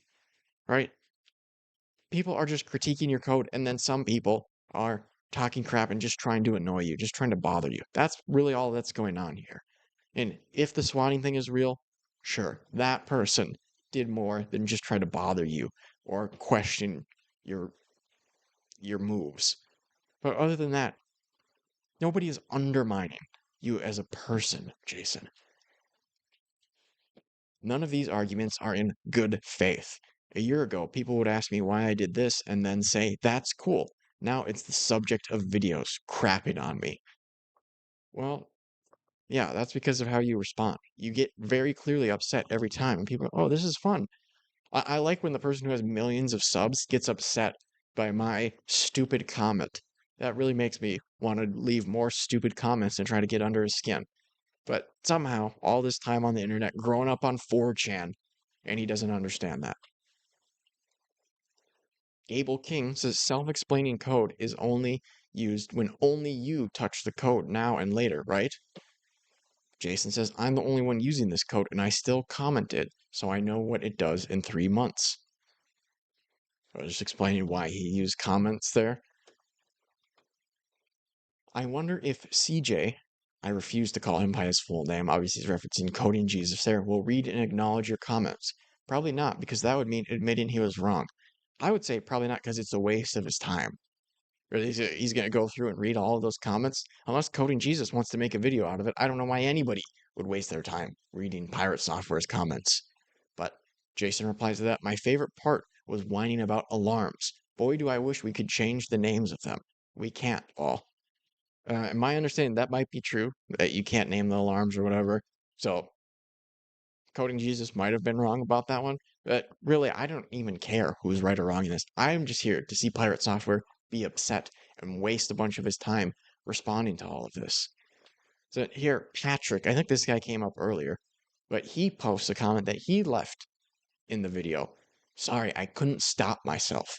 [SPEAKER 2] right? People are just critiquing your code, and then some people are talking crap and just trying to annoy you, just trying to bother you. That's really all that's going on here. And if the swatting thing is real, sure, that person did more than just try to bother you or question your moves. But other than that, nobody is undermining you as a person, Jason. None of these arguments are in good faith. A year ago, people would ask me why I did this and then say, that's cool. Now it's the subject of videos crapping on me. Well, yeah, that's because of how you respond. You get very clearly upset every time, and people, oh, this is fun. I like when the person who has millions of subs gets upset by my stupid comment. That really makes me want to leave more stupid comments and try to get under his skin. But somehow, all this time on the internet, growing up on 4chan, and he doesn't understand that. Gable King says self-explaining code is only used when only you touch the code now and later, right? Jason says, I'm the only one using this code and I still comment it, so I know what it does in 3 months. I was just explaining why he used comments there. I wonder if CJ, I refuse to call him by his full name, obviously he's referencing Coding Jesus there, will read and acknowledge your comments. Probably not, because that would mean admitting he was wrong. I would say probably not, because it's a waste of his time. Or he's going to go through and read all of those comments. Unless Coding Jesus wants to make a video out of it, I don't know why anybody would waste their time reading PirateSoftware's comments. But Jason replies to that, my favorite part was whining about alarms. Boy, do I wish we could change the names of them. We can't, Paul. In my understanding, that might be true, that you can't name the alarms or whatever. So, Coding Jesus might have been wrong about that one. But really, I don't even care who's right or wrong in this. I'm just here to see PirateSoftware be upset and waste a bunch of his time responding to all of this. So here, Patrick, I think this guy came up earlier, but he posts a comment that he left in the video. Sorry, I couldn't stop myself.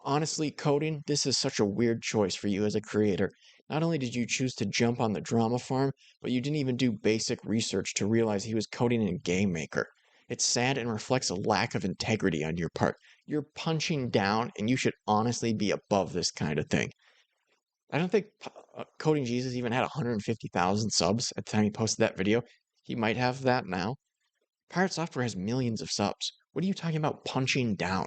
[SPEAKER 2] Honestly, coding, this is such a weird choice for you as a creator. Not only did you choose to jump on the drama farm, but you didn't even do basic research to realize he was coding in Game Maker. It's sad and reflects a lack of integrity on your part. You're punching down, and you should honestly be above this kind of thing. I don't think Coding Jesus even had 150,000 subs at the time he posted that video. He might have that now. PirateSoftware has millions of subs. What are you talking about punching down?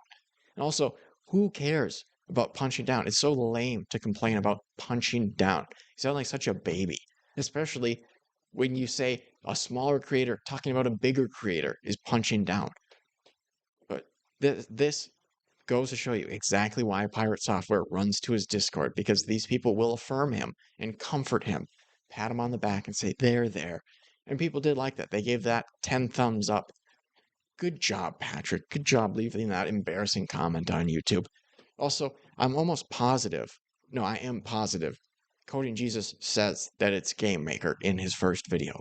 [SPEAKER 2] And also, who cares about punching down? It's so lame to complain about punching down. You sound like such a baby, especially when you say a smaller creator talking about a bigger creator is punching down. But this goes to show you exactly why PirateSoftware runs to his Discord, because these people will affirm him and comfort him, pat him on the back and say, there. And people did like that. They gave that 10 thumbs up. Good job, Patrick. Good job leaving that embarrassing comment on YouTube. Also, I'm almost positive. No, I am positive. Coding Jesus says that it's Game Maker in his first video.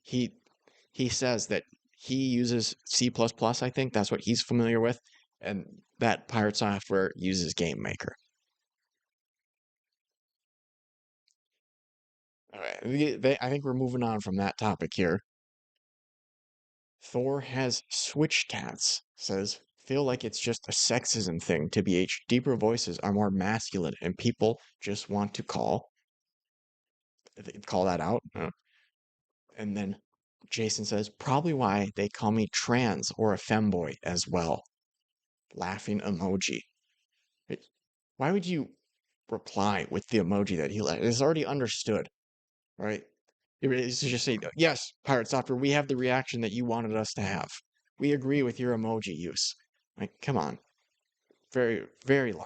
[SPEAKER 2] He says that he uses C++, I think. That's what he's familiar with. And that PirateSoftware uses Game Maker. All right, I think we're moving on from that topic here. Thor has switch tats, says, feel like it's just a sexism thing. To BH, deeper voices are more masculine and people just want to call that out. And then Jason says, probably why they call me trans or a femboy as well. Laughing emoji. Why would you reply with the emoji that he left? It's already understood, right? It's just say, yes, PirateSoftware, we have the reaction that you wanted us to have. We agree with your emoji use. Like, come on. Very, very lame.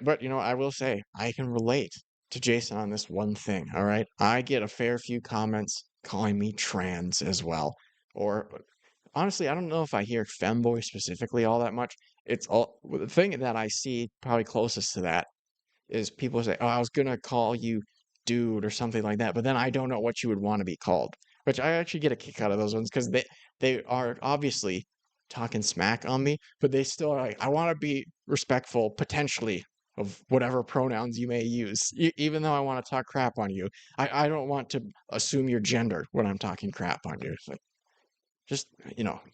[SPEAKER 2] But, I will say, I can relate to Jason on this one thing, all right? I get a fair few comments calling me trans as well. Or, honestly, I don't know if I hear femboy specifically all that much. It's all the thing that I see probably closest to that is people say, "Oh, I was gonna call you dude" or something like that, but then I don't know what you would want to be called. Which I actually get a kick out of those ones because they are obviously talking smack on me, but they still are like, I want to be respectful potentially of whatever pronouns you may use, even though I want to talk crap on you. I don't want to assume your gender when I'm talking crap on you. It's like, just,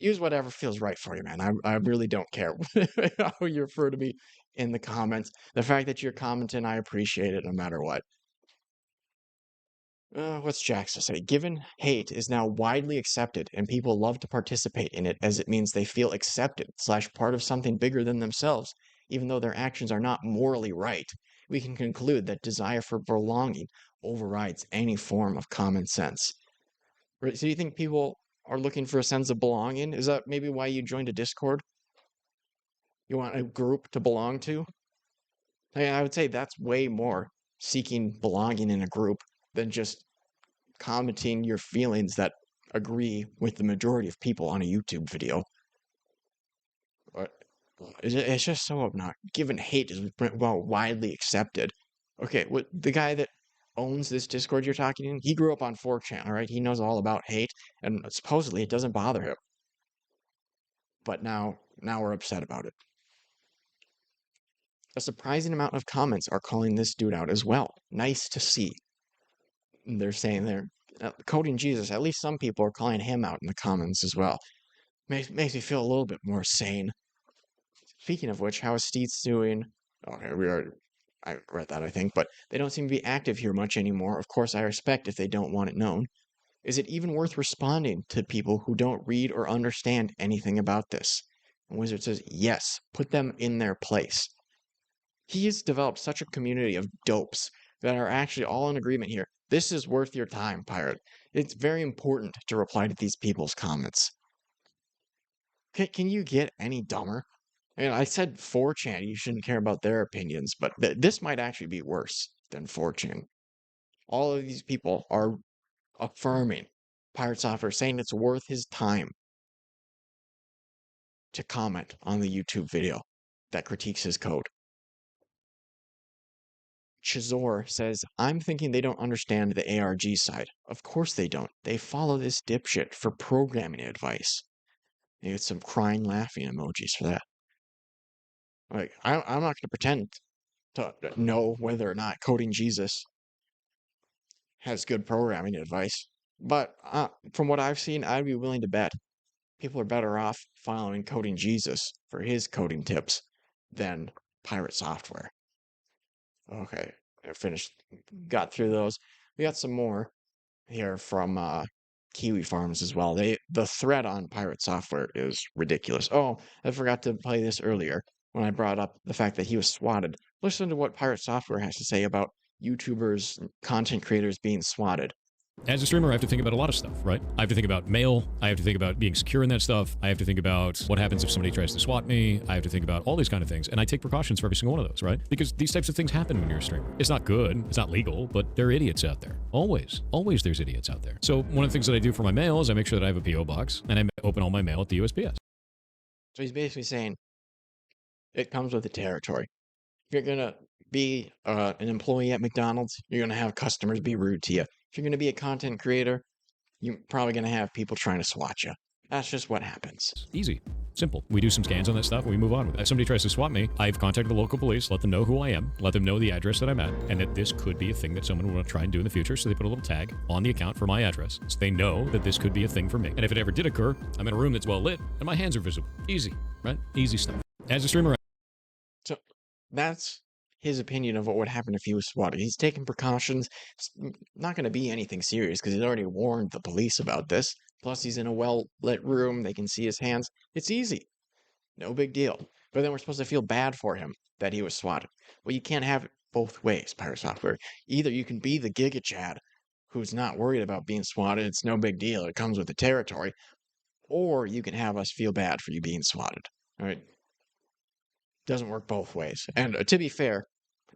[SPEAKER 2] use whatever feels right for you, man. I really don't care how you refer to me in the comments. The fact that you're commenting, I appreciate it no matter what. What's Jax to say? Given hate is now widely accepted and people love to participate in it as it means they feel accepted / part of something bigger than themselves, even though their actions are not morally right, we can conclude that desire for belonging overrides any form of common sense. Right, so you think people are looking for a sense of belonging? Is that maybe why you joined a Discord? You want a group to belong to? I would say that's way more seeking belonging in a group than just commenting your feelings that agree with the majority of people on a YouTube video. But it's just so obnoxious. Given hate is widely accepted. Okay, the guy that owns this Discord you're talking in, he grew up on 4chan, all right? He knows all about hate, and supposedly it doesn't bother him. But now we're upset about it. A surprising amount of comments are calling this dude out as well. Nice to see. They're saying they're coding Jesus. At least some people are calling him out in the comments as well. Makes me feel a little bit more sane. Speaking of which, how is Steeds doing? Okay, I read that, I think, but they don't seem to be active here much anymore. Of course, I respect if they don't want it known. Is it even worth responding to people who don't read or understand anything about this? And Wizard says, yes, put them in their place. He has developed such a community of dopes that are actually all in agreement here. This is worth your time, Pirate. It's very important to reply to these people's comments. Can you get any dumber? And I said 4chan, you shouldn't care about their opinions, but this might actually be worse than 4chan. All of these people are affirming PirateSoftware, saying it's worth his time to comment on the YouTube video that critiques his code. Chizor says, I'm thinking they don't understand the ARG side. Of course they don't. They follow this dipshit for programming advice. You get some crying, laughing emojis for that. Like, I'm not going to pretend to know whether or not Coding Jesus has good programming advice. But from what I've seen, I'd be willing to bet people are better off following Coding Jesus for his coding tips than PirateSoftware. Okay, I finished. Got through those. We got some more here from Kiwi Farms as well. The thread on PirateSoftware is ridiculous. Oh, I forgot to play this earlier when I brought up the fact that he was swatted. Listen to what PirateSoftware has to say about YouTubers, content creators being swatted.
[SPEAKER 1] As a streamer, I have to think about a lot of stuff, right? I have to think about mail. I have to think about being secure in that stuff. I have to think about what happens if somebody tries to swat me. I have to think about all these kind of things. And I take precautions for every single one of those, right? Because these types of things happen when you're a streamer. It's not good. It's not legal, but there are idiots out there. Always. Always there's idiots out there. So one of the things that I do for my mail is I make sure that I have a P.O. box and I open all my mail at the USPS.
[SPEAKER 2] So he's basically saying it comes with the territory. If you're going to be an employee at McDonald's, you're going to have customers be rude to you. If you're going to be a content creator, you're probably going to have people trying to swat you. That's just what happens.
[SPEAKER 1] Easy. Simple. We do some scans on that stuff and we move on with it. If somebody tries to swat me, I've contacted the local police, let them know who I am, let them know the address that I'm at, and that this could be a thing that someone will want to try and do in the future. So they put a little tag on the account for my address. So they know that this could be a thing for me. And if it ever did occur, I'm in a room that's well lit and my hands are visible. Easy, right? Easy stuff. As a streamer.
[SPEAKER 2] So that's his opinion of what would happen if he was swatted. He's taking precautions. It's not going to be anything serious because he's already warned the police about this. Plus, he's in a well-lit room. They can see his hands. It's easy. No big deal. But then we're supposed to feel bad for him that he was swatted. Well, you can't have it both ways, PirateSoftware. Either you can be the Giga Chad who's not worried about being swatted. It's no big deal. It comes with the territory. Or you can have us feel bad for you being swatted. All right? Doesn't work both ways. And to be fair,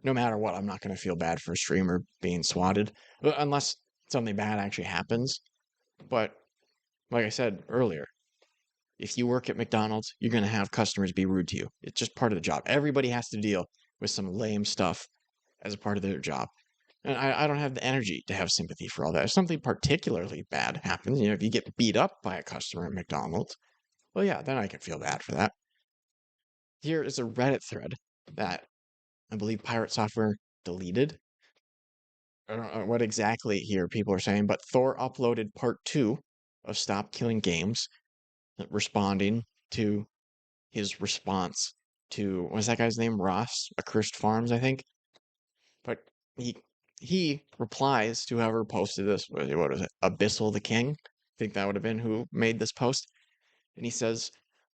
[SPEAKER 2] no matter what, I'm not going to feel bad for a streamer being swatted unless something bad actually happens. But like I said earlier, if you work at McDonald's, you're going to have customers be rude to you. It's just part of the job. Everybody has to deal with some lame stuff as a part of their job. And I don't have the energy to have sympathy for all that. If something particularly bad happens, if you get beat up by a customer at McDonald's, well, yeah, then I can feel bad for that. Here is a Reddit thread that I believe PirateSoftware deleted. I don't know what exactly here people are saying, but Thor uploaded part 2 of Stop Killing Games, responding to his response to, what's that guy's name? Ross, Accursed Farms, I think. But he replies to whoever posted this. What is it? Abyssal the King? I think that would have been who made this post. And he says,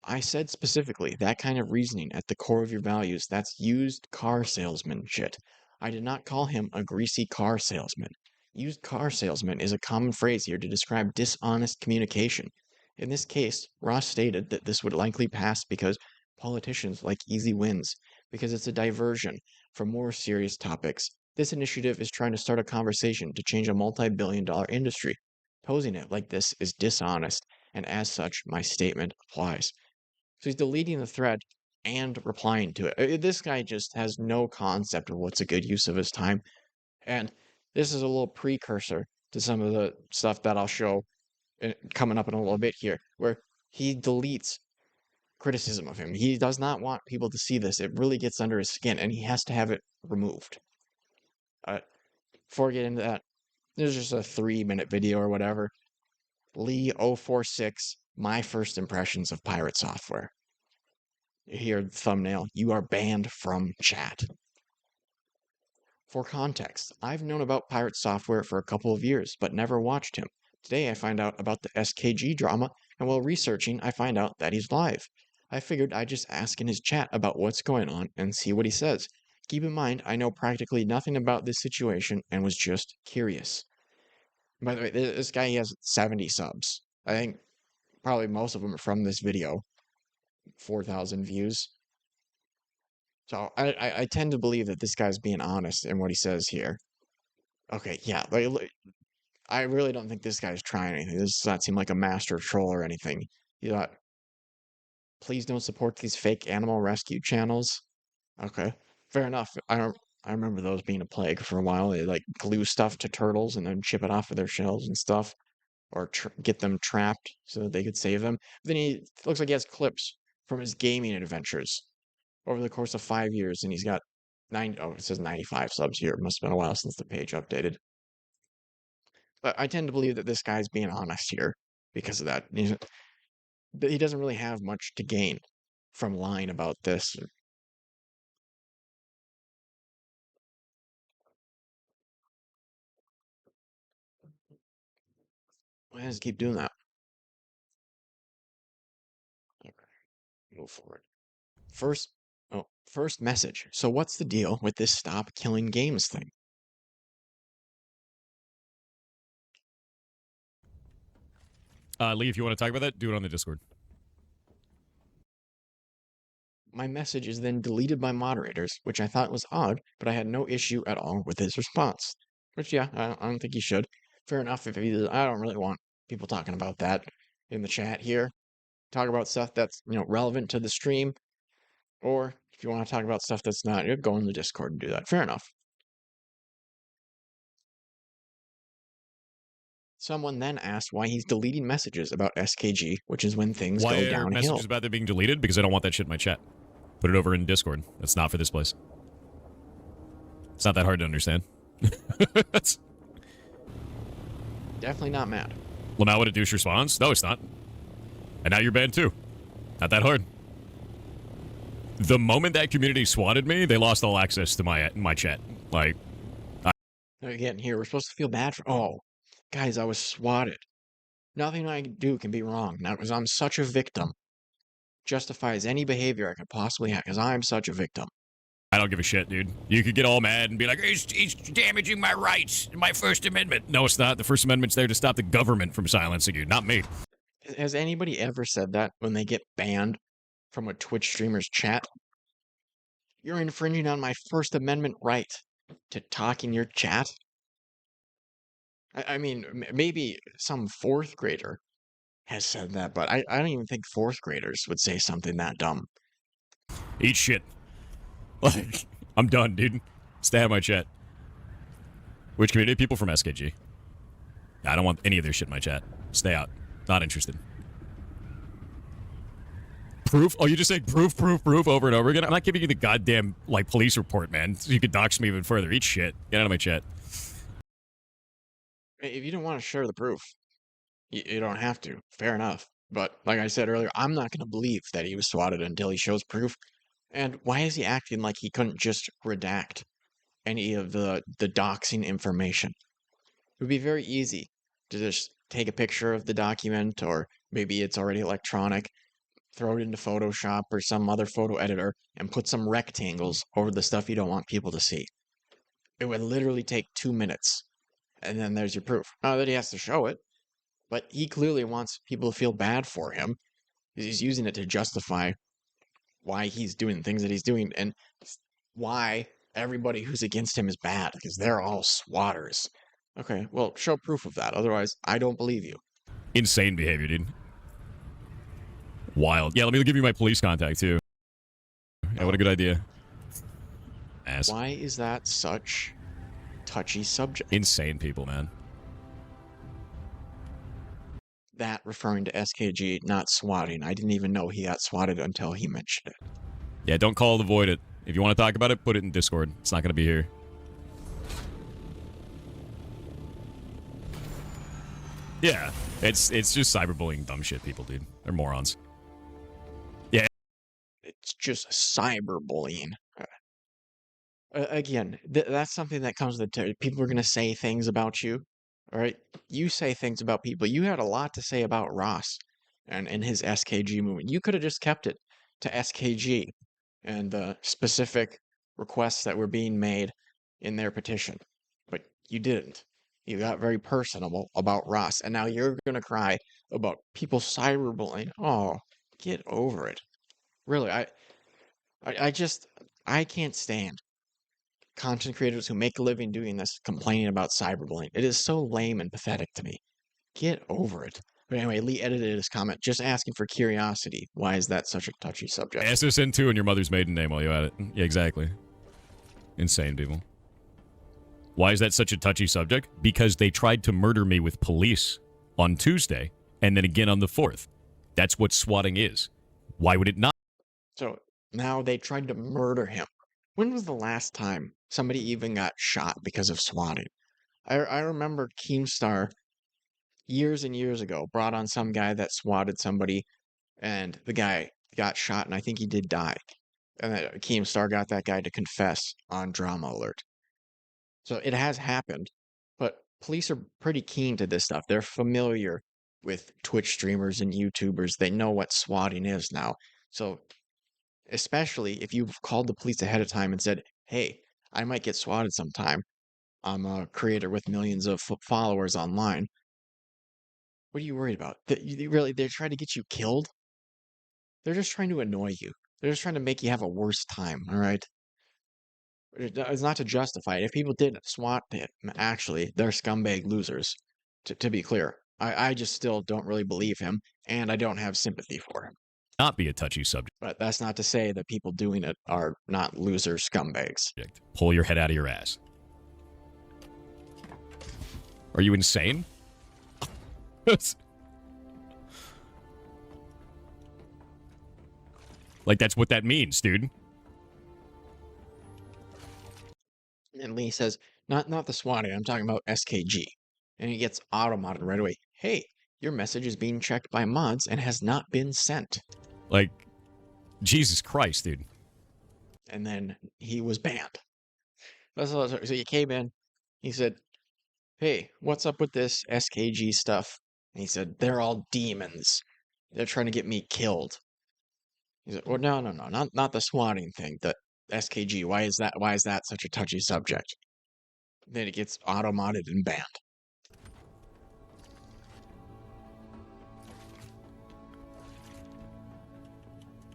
[SPEAKER 2] I said specifically that kind of reasoning at the core of your values, that's used car salesman shit. I did not call him a greasy car salesman. Used car salesman is a common phrase here to describe dishonest communication. In this case, Ross stated that this would likely pass because politicians like easy wins, because it's a diversion from more serious topics. This initiative is trying to start a conversation to change a multi-billion-dollar industry. Posing it like this is dishonest, and as such, my statement applies. So he's deleting the thread and replying to it. This guy just has no concept of what's a good use of his time. And this is a little precursor to some of the stuff that I'll show coming up in a little bit here, where he deletes criticism of him. He does not want people to see this. It really gets under his skin, and he has to have it removed. Before we get into that, there's just a 3-minute video or whatever. Lee046, my first impressions of PirateSoftware. Here, the thumbnail, you are banned from chat. For context, I've known about PirateSoftware for a couple of years, but never watched him. Today I find out about the SKG drama, and while researching, I find out that he's live. I figured I'd just ask in his chat about what's going on and see what he says. Keep in mind, I know practically nothing about this situation and was just curious. By the way, this guy, he has 70 subs. I think probably most of them are from this video. 4,000 views. So I tend to believe that this guy's being honest in what he says here. Okay, yeah, I really don't think this guy's trying anything. This does not seem like a master troll or anything. You thought, please don't support these fake animal rescue channels. Okay, fair enough. I remember those being a plague for a while. They like glue stuff to turtles and then ship it off of their shells and stuff, or get them trapped so that they could save them. But then he looks like he has clips from his gaming adventures over the course of 5 years, and he's got it says 95 subs here. It must have been a while since the page updated. But I tend to believe that this guy's being honest here because of that. He doesn't really have much to gain from lying about this. Why does he keep doing that? Okay, move forward. First message. So what's the deal with this stop killing games thing?
[SPEAKER 1] Lee, if you want to talk about that, do it on the Discord.
[SPEAKER 2] My message is then deleted by moderators, which I thought was odd, but I had no issue at all with his response. Which, yeah, I don't think he should. Fair enough if he does. I don't really want people talking about that in the chat here. Talk about stuff that's, relevant to the stream. Or if you want to talk about stuff that's not, go in the Discord and do that. Fair enough. Someone then asked why he's deleting messages about SKG, which is when things
[SPEAKER 1] Why
[SPEAKER 2] go
[SPEAKER 1] are
[SPEAKER 2] downhill.
[SPEAKER 1] messages about them being deleted? Because I don't want that shit in my chat. Put it over in Discord. That's not for this place. It's not that hard to understand.
[SPEAKER 2] Definitely not mad.
[SPEAKER 1] Well, now what a douche response? No, it's not. And now you're banned too. Not that hard. The moment that community swatted me, they lost all access to my chat. Like,
[SPEAKER 2] Again, here, we're supposed to feel bad for... Oh, guys, I was swatted. Nothing I do can be wrong, now because I'm such a victim. Justifies any behavior I could possibly have, because I'm such a victim.
[SPEAKER 1] I don't give a shit, dude. You could get all mad and be like, he's damaging my rights, my First Amendment. No, it's not. The First Amendment's there to stop the government from silencing you, not me.
[SPEAKER 2] Has anybody ever said that when they get banned from a Twitch streamer's chat? You're infringing on my First Amendment right to talk in your chat? I mean, maybe some 4th grader has said that, but I don't even think 4th graders would say something that dumb.
[SPEAKER 1] Eat shit. Like, I'm done, dude. Stay out of my chat. Which community? People from SKG. I don't want any of their shit in my chat. Stay out. Not interested. Proof? Oh, you just say proof over and over again? I'm not giving you the goddamn, like, police report, man. So you could dox me even further. Eat shit. Get out of my chat.
[SPEAKER 2] If you don't want to share the proof, you don't have to. Fair enough. But like I said earlier, I'm not going to believe that he was swatted until he shows proof. And why is he acting like he couldn't just redact any of the doxing information? It would be very easy to just take a picture of the document, or maybe it's already electronic, throw it into Photoshop or some other photo editor, and put some rectangles over the stuff you don't want people to see. It would literally take 2 minutes, and then there's your proof. Not that he has to show it, but he clearly wants people to feel bad for him. He's using it to justify why he's doing things that he's doing, and why everybody who's against him is bad, because they're all swatters. Okay, well, show proof of that. Otherwise, I don't believe you.
[SPEAKER 1] Insane behavior, dude. Wild. Yeah, let me give you my police contact, too. Yeah, what a good idea. Ass.
[SPEAKER 2] Why is that such touchy subject?
[SPEAKER 1] Insane people, man.
[SPEAKER 2] That referring to SKG not swatting. I didn't even know he got swatted until he mentioned it.
[SPEAKER 1] Yeah, don't call to avoid it. If you want to talk about it, put it in Discord. It's not going to be here. Yeah, it's just cyberbullying dumb shit people, dude. They're morons. Yeah.
[SPEAKER 2] It's just cyberbullying. Again, that's something that comes with the people are going to say things about you. All right, you say things about people. You had a lot to say about Ross and his SKG movement. You could have just kept it to SKG and the specific requests that were being made in their petition, but you didn't. You got very personable about Ross, and now you're going to cry about people cyberbullying. Oh, get over it. Really, I can't stand content creators who make a living doing this complaining about cyberbullying. It is so lame and pathetic to me. Get over it. But anyway, Lee edited his comment just asking for curiosity. Why is that such a touchy subject?
[SPEAKER 1] SSN2 and your mother's maiden name while you at it. Yeah, exactly. Insane people. Why is that such a touchy subject? Because they tried to murder me with police on Tuesday and then again on the 4th. That's what swatting is. Why would it not?
[SPEAKER 2] So now they tried to murder him. When was the last time somebody even got shot because of swatting? I remember Keemstar years and years ago brought on some guy that swatted somebody, and the guy got shot, and I think he did die. And then Keemstar got that guy to confess on Drama Alert. So it has happened, but police are pretty keen to this stuff. They're familiar with Twitch streamers and YouTubers. They know what swatting is now. So especially if you've called the police ahead of time and said, hey, I might get swatted sometime. I'm a creator with millions of followers online. What are you worried about? They're trying to get you killed? They're just trying to annoy you. They're just trying to make you have a worse time, all right? It's not to justify it. If people didn't swat it, actually, they're scumbag losers, to be clear. I just still don't really believe him, and I don't have sympathy for him.
[SPEAKER 1] Not be a touchy subject.
[SPEAKER 2] But that's not to say that people doing it are not loser scumbags.
[SPEAKER 1] Pull your head out of your ass. Are you insane? Like, that's what that means, dude.
[SPEAKER 2] And Lee says, not the swatting, I'm talking about SKG. And he gets auto-modded right away. Hey, your message is being checked by mods and has not been sent.
[SPEAKER 1] Like, Jesus Christ, dude.
[SPEAKER 2] And then he was banned. So he came in, he said, hey, what's up with this SKG stuff? And he said, they're all demons. They're trying to get me killed. He said, well, no, not the swatting thing. The SKG. Why is that such a touchy subject? Then it gets auto-modded and banned.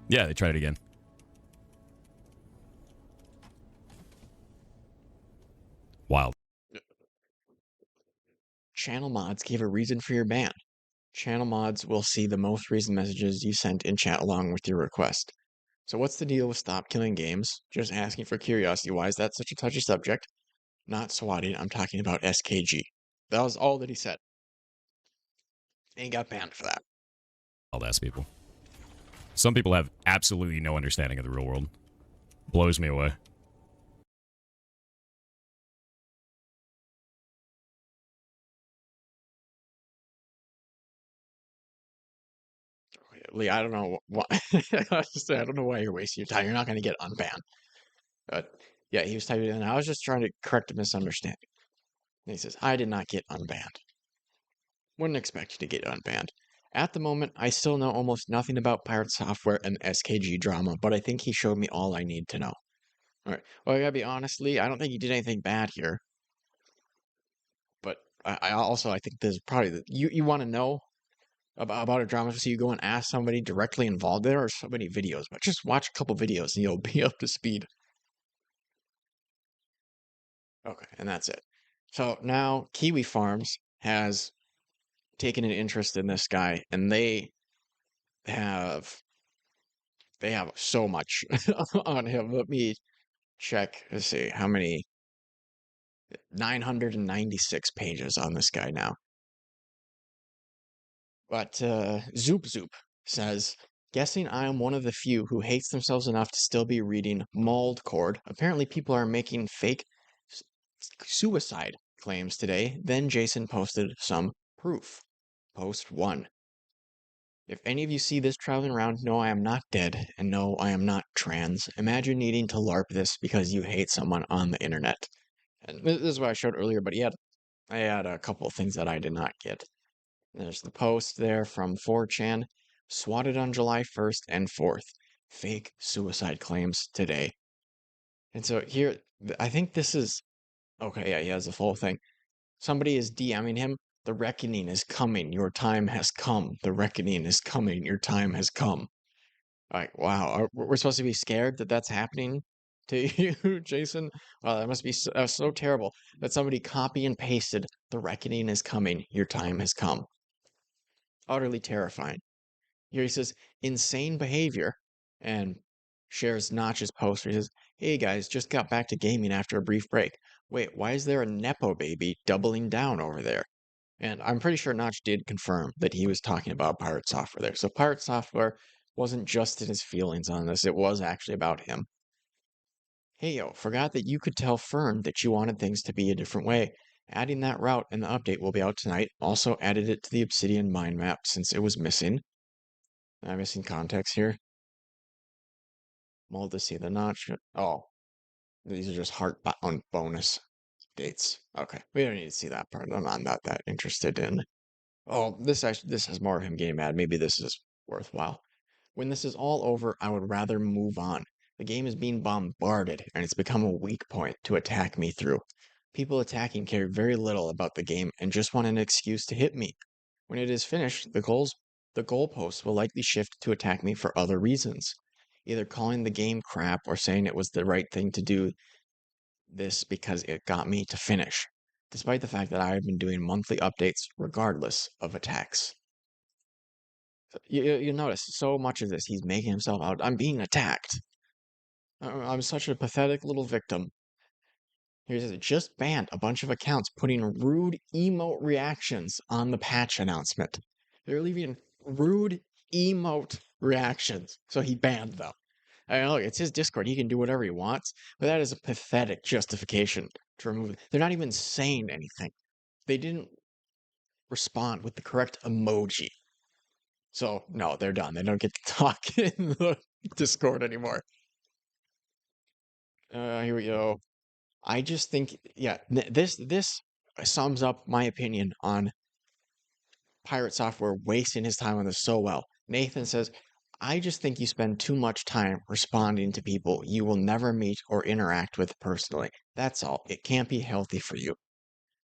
[SPEAKER 1] Yeah, they tried it again. Wild.
[SPEAKER 2] Channel mods gave a reason for your ban. Channel mods will see the most recent messages you sent in chat along with your request. So what's the deal with Stop Killing Games? Just asking for curiosity. Why is that such a touchy subject? Not swatting. I'm talking about SKG. That was all that he said. And he got banned for that.
[SPEAKER 1] I'll ask people. Some people have absolutely no understanding of the real world. Blows me away.
[SPEAKER 2] Lee, I don't know why. I don't know why you're wasting your time. You're not going to get unbanned. But yeah, he was typing in. I was just trying to correct a misunderstanding. And he says, I did not get unbanned. Wouldn't expect you to get unbanned. At the moment, I still know almost nothing about Pirate Software and SKG drama, but I think he showed me all I need to know. All right. Well, I gotta be honest, Lee, I don't think you did anything bad here. But I think this is probably you want to know about a drama, so you go and ask somebody directly involved. There are so many videos, but just watch a couple videos and you'll be up to speed. Okay, and that's it. So now Kiwi Farms has taken an interest in this guy, and they have so much on him. Let me check. Let's see how many. 996 pages on this guy now. But Zoop Zoop says, guessing I am one of the few who hates themselves enough to still be reading Maldcord. Apparently people are making fake suicide claims today. Then Jason posted some proof. Post 1. If any of you see this traveling around, know I am not dead, and no, I am not trans. Imagine needing to LARP this because you hate someone on the internet. And this is what I showed earlier, but I had a couple of things that I did not get. There's the post there from 4chan, swatted on July 1st and 4th. Fake suicide claims today. And so here, I think this is, okay, yeah, he has the full thing. Somebody is DMing him, the reckoning is coming, your time has come. The reckoning is coming, your time has come. Like, wow, we're supposed to be scared that that's happening to you, Jason? Well, that must be so terrible that somebody copy and pasted, the reckoning is coming, your time has come. Utterly terrifying. Here he says, insane behavior, and shares Notch's post where he says, hey guys, just got back to gaming after a brief break. Wait, why is there a Nepo Baby doubling down over there? And I'm pretty sure Notch did confirm that he was talking about Pirate Software there. So Pirate Software wasn't just in his feelings on this, it was actually about him. Hey yo, forgot that you could tell Fern that you wanted things to be a different way. Adding that route in the update will be out tonight. Also added it to the Obsidian mind map since it was missing. I'm missing context here. Well, to see the Notch. Oh, these are just heart bonus dates. Okay, we don't need to see that part. I'm not that interested in. Oh, this has more of him getting mad. Maybe this is worthwhile. When this is all over, I would rather move on. The game is being bombarded, and it's become a weak point to attack me through. People attacking care very little about the game and just want an excuse to hit me. When it is finished, the goalposts will likely shift to attack me for other reasons, either calling the game crap or saying it was the right thing to do this because it got me to finish, despite the fact that I have been doing monthly updates regardless of attacks. You notice so much of this, he's making himself out. I'm being attacked. I'm such a pathetic little victim. Here's it. Just banned a bunch of accounts putting rude emote reactions on the patch announcement. They're leaving rude emote reactions. So he banned them. I mean, look, it's his Discord. He can do whatever he wants. But that is a pathetic justification to remove it. They're not even saying anything. They didn't respond with the correct emoji. So, no, they're done. They don't get to talk in the Discord anymore. Here we go. I just think, yeah, this sums up my opinion on Pirate Software wasting his time on this so well. Nathan says, I just think you spend too much time responding to people you will never meet or interact with personally. That's all. It can't be healthy for you.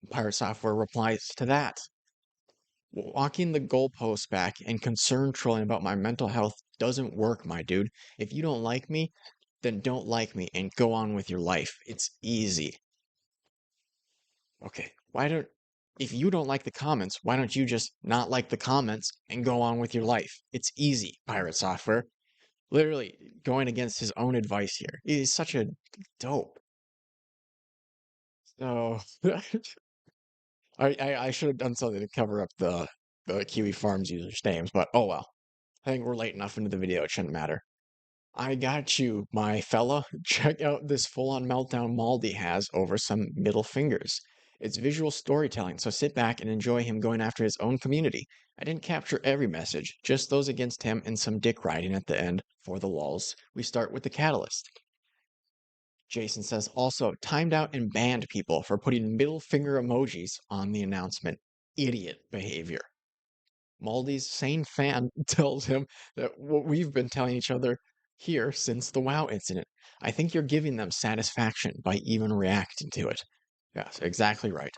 [SPEAKER 2] Pirate Software replies to that. Walking the goalposts back and concerned trolling about my mental health doesn't work, my dude. If you don't like me, then don't like me and go on with your life. It's easy. Okay, if you don't like the comments, why don't you just not like the comments and go on with your life? It's easy, Pirate Software. Literally going against his own advice here. He's such a dope. So I should have done something to cover up the Kiwi Farms users' names, but oh well. I think we're late enough into the video, it shouldn't matter. I got you, my fella. Check out this full-on meltdown Maldi has over some middle fingers. It's visual storytelling, so sit back and enjoy him going after his own community. I didn't capture every message, just those against him and some dick riding at the end for the lulz. We start with the catalyst. Jason says, also timed out and banned people for putting middle finger emojis on the announcement. Idiot behavior. Maldi's sane fan tells him that what we've been telling each other here since the WoW incident. I think you're giving them satisfaction by even reacting to it. Yes, exactly right.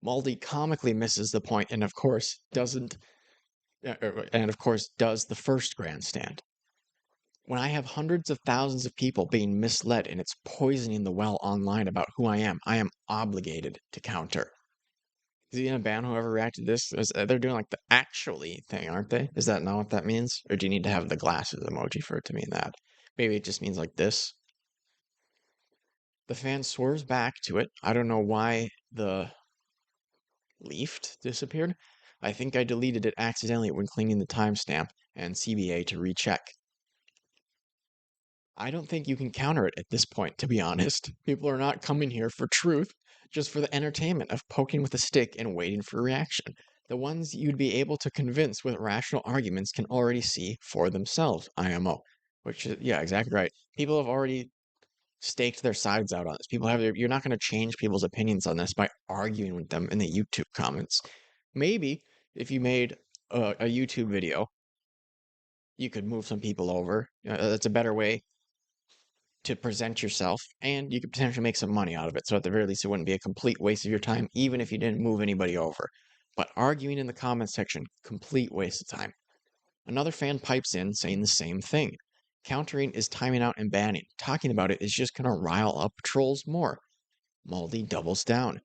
[SPEAKER 2] Maldi comically misses the point and of course does the first grandstand. When I have hundreds of thousands of people being misled and it's poisoning the well online about who I am obligated to counter. Is he gonna ban whoever reacted to this? They're doing like the actually thing, aren't they? Is that not what that means? Or do you need to have the glasses emoji for it to mean that? Maybe it just means like this. The fan swerves back to it. I don't know why the leafed disappeared. I think I deleted it accidentally when cleaning the timestamp and CBA to recheck. I don't think you can counter it at this point, to be honest. People are not coming here for truth, just for the entertainment of poking with a stick and waiting for a reaction. The ones you'd be able to convince with rational arguments can already see for themselves, IMO. Which is, yeah, exactly right. People have already staked their sides out on this. You're not going to change people's opinions on this by arguing with them in the YouTube comments. Maybe if you made a YouTube video, you could move some people over. That's a better way to present yourself, and you could potentially make some money out of it. So at the very least, it wouldn't be a complete waste of your time, even if you didn't move anybody over. But arguing in the comments section, complete waste of time. Another fan pipes in saying the same thing. Countering is timing out and banning. Talking about it is just going to rile up trolls more. Maldi doubles down.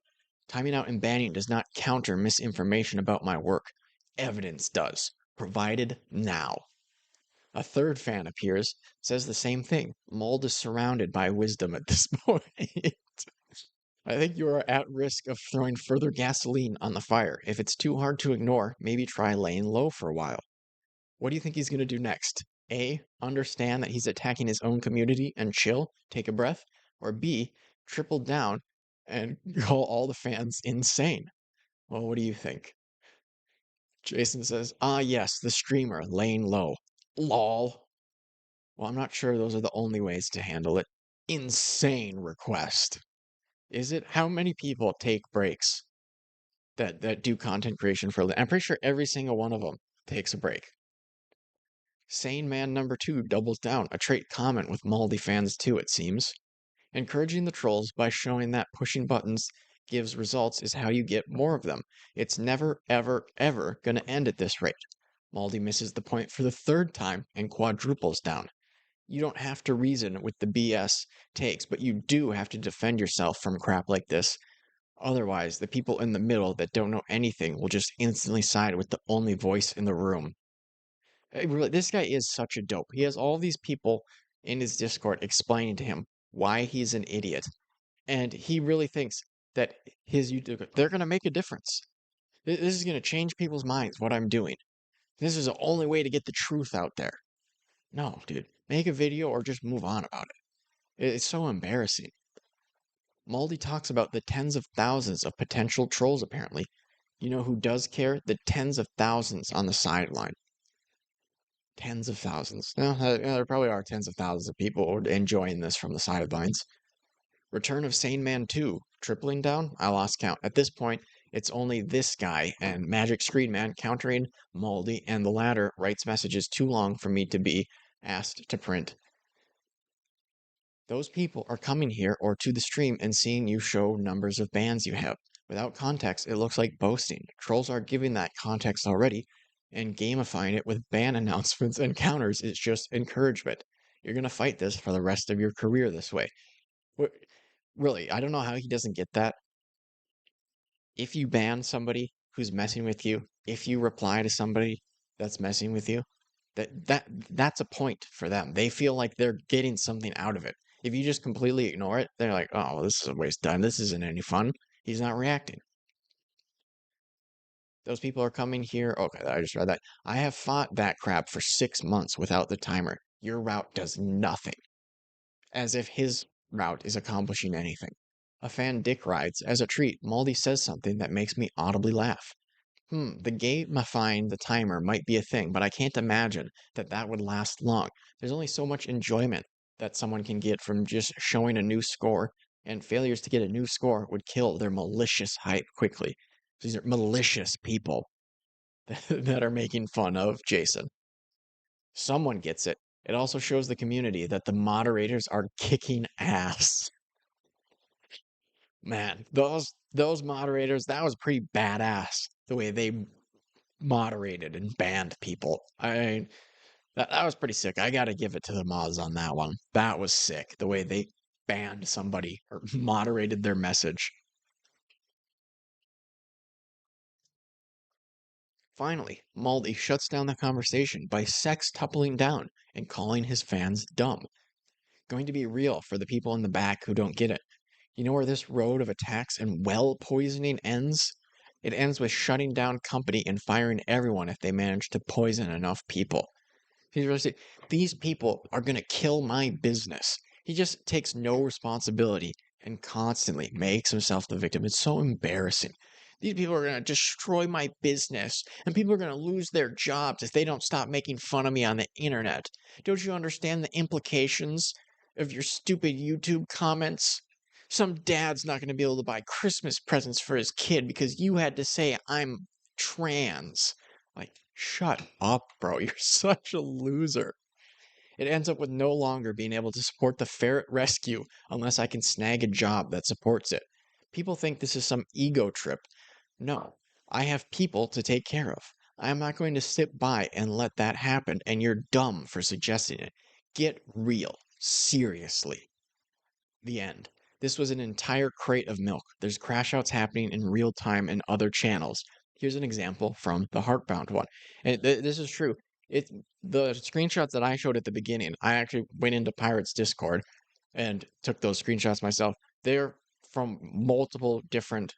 [SPEAKER 2] Timing out and banning does not counter misinformation about my work. Evidence does. Provided now. A third fan appears, says the same thing. Mold is surrounded by wisdom at this point. I think you are at risk of throwing further gasoline on the fire. If it's too hard to ignore, maybe try laying low for a while. What do you think he's going to do next? A, understand that he's attacking his own community and chill, take a breath? Or B, triple down and call all the fans insane? Well, what do you think? Jason says, yes, the streamer, laying low. Lol. Well, I'm not sure those are the only ways to handle it. Insane request. Is it? How many people take breaks that do content creation for a living? I'm pretty sure every single one of them takes a break. Sane man number 2 doubles down, a trait common with Maldi fans too, it seems. Encouraging the trolls by showing that pushing buttons gives results is how you get more of them. It's never, ever, ever gonna end at this rate. Maldi misses the point for the third time and quadruples down. You don't have to reason with the BS takes, but you do have to defend yourself from crap like this. Otherwise, the people in the middle that don't know anything will just instantly side with the only voice in the room. This guy is such a dope. He has all these people in his Discord explaining to him why he's an idiot. And he really thinks that his YouTube, they're going to make a difference. This is going to change people's minds, what I'm doing. This is the only way to get the truth out there. No, dude. Make a video or just move on about it. It's so embarrassing. Maldi talks about the tens of thousands of potential trolls, apparently. You know who does care? The tens of thousands on the sideline. Tens of thousands. There probably are tens of thousands of people enjoying this from the sidelines. Return of Sane Man 2. Tripling down? I lost count. At this point, it's only this guy and Magic Screen Man countering Maldi, and the latter writes messages too long for me to be asked to print. Those people are coming here or to the stream and seeing you show numbers of bans you have. Without context, it looks like boasting. Trolls are giving that context already, and gamifying it with ban announcements and counters is just encouragement. You're going to fight this for the rest of your career this way. Really, I don't know how he doesn't get that. If you ban somebody who's messing with you, if you reply to somebody that's messing with you, That's a point for them. They feel like they're getting something out of it. If you just completely ignore it, they're like, oh, well, this is a waste of time. This isn't any fun. He's not reacting. Those people are coming here. Okay, I just read that. I have fought that crap for 6 months without the timer. Your route does nothing. As if his route is accomplishing anything. A fan Dick writes, as a treat, Maldi says something that makes me audibly laugh. The gamifying the timer might be a thing, but I can't imagine that would last long. There's only so much enjoyment that someone can get from just showing a new score, and failures to get a new score would kill their malicious hype quickly. These are malicious people that are making fun of Jason. Someone gets it. It also shows the community that the moderators are kicking ass. Man, those moderators, that was pretty badass the way they moderated and banned people. That was pretty sick. I gotta give it to the mods on that one. That was sick. The way they banned somebody or moderated their message. Finally, Maldi shuts down the conversation by sextupling down and calling his fans dumb. Going to be real for the people in the back who don't get it. You know where this road of attacks and well poisoning ends? It ends with shutting down company and firing everyone if they manage to poison enough people. He's really saying, these people are going to kill my business. He just takes no responsibility and constantly makes himself the victim. It's so embarrassing. These people are going to destroy my business, and people are going to lose their jobs if they don't stop making fun of me on the internet. Don't you understand the implications of your stupid YouTube comments? Some dad's not going to be able to buy Christmas presents for his kid because you had to say I'm trans. Like, shut up, bro. You're such a loser. It ends up with no longer being able to support the ferret rescue unless I can snag a job that supports it. People think this is some ego trip. No, I have people to take care of. I am not going to sit by and let that happen, and you're dumb for suggesting it. Get real. Seriously. The end. This was an entire crate of milk. There's crash outs happening in real time in other channels. Here's an example from the Heartbound one. And this is true. The screenshots that I showed at the beginning, I actually went into Pirate's Discord and took those screenshots myself. They're from multiple different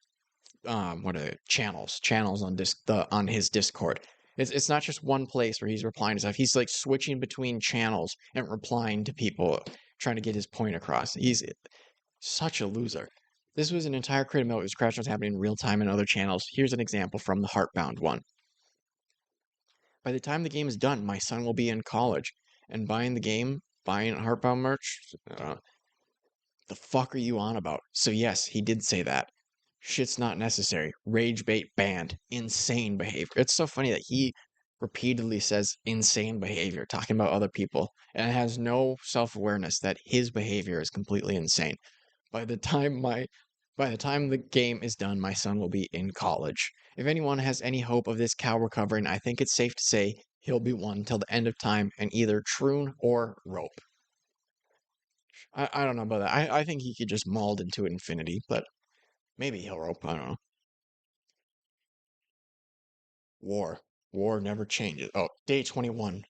[SPEAKER 2] what are they, channels on his Discord. It's not just one place where he's replying to stuff. He's like switching between channels and replying to people, trying to get his point across. He's such a loser. This was an entire crate of milk. It was crash was happening in real time in other channels. Here's an example from the Heartbound one. By the time the game is done, my son will be in college, and buying Heartbound merch, the fuck are you on about? So yes, he did say that. Shit's not necessary. Rage bait banned. Insane behavior. It's so funny that he repeatedly says insane behavior, talking about other people, and has no self-awareness that his behavior is completely insane. By the time the game is done, my son will be in college. If anyone has any hope of this cow recovering, I think it's safe to say he'll be one till the end of time and either troon or rope. I don't know about that. I think he could just mauled into infinity, but maybe he'll rope. I don't know. War. War never changes. Oh, day 21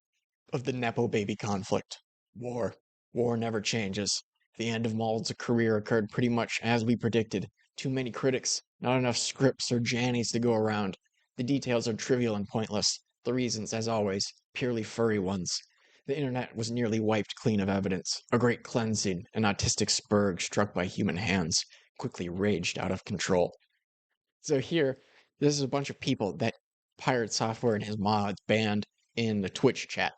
[SPEAKER 2] of the Nepo Baby conflict. War. War never changes. The end of Mauld's career occurred pretty much as we predicted. Too many critics, not enough scripts or Jannies to go around. The details are trivial and pointless. The reasons, as always, purely furry ones. The internet was nearly wiped clean of evidence. A great cleansing, an autistic spurge struck by human hands, quickly raged out of control. So here, this is a bunch of people that PirateSoftware and his mods banned in the Twitch chat.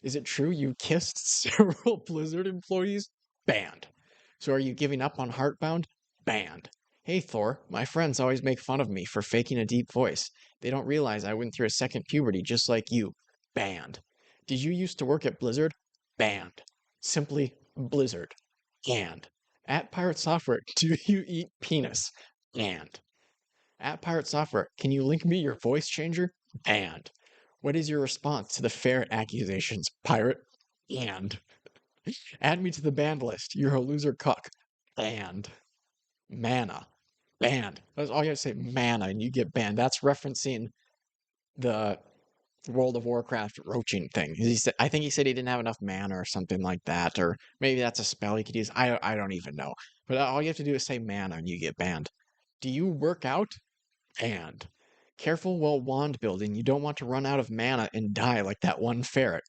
[SPEAKER 2] Is it true you kissed several Blizzard employees? Banned. So are you giving up on Heartbound? Banned. Hey Thor, my friends always make fun of me for faking a deep voice. They don't realize I went through a second puberty just like you. Banned. Did you used to work at Blizzard? Banned. Simply Blizzard. Banned. At PirateSoftware, do you eat penis? Banned. At PirateSoftware, can you link me your voice changer? Banned. What is your response to the ferret accusations, Pirate? Banned. Add me to the banned list. You're a loser cuck. Banned. Mana. Banned. That's all you have to say, mana, and you get banned. That's referencing the World of Warcraft roaching thing. I think he said he didn't have enough mana or something like that, or maybe that's a spell he could use. I don't even know. But all you have to do is say mana and you get banned. Do you work out? Banned. Careful while wand building. You don't want to run out of mana and die like that one ferret.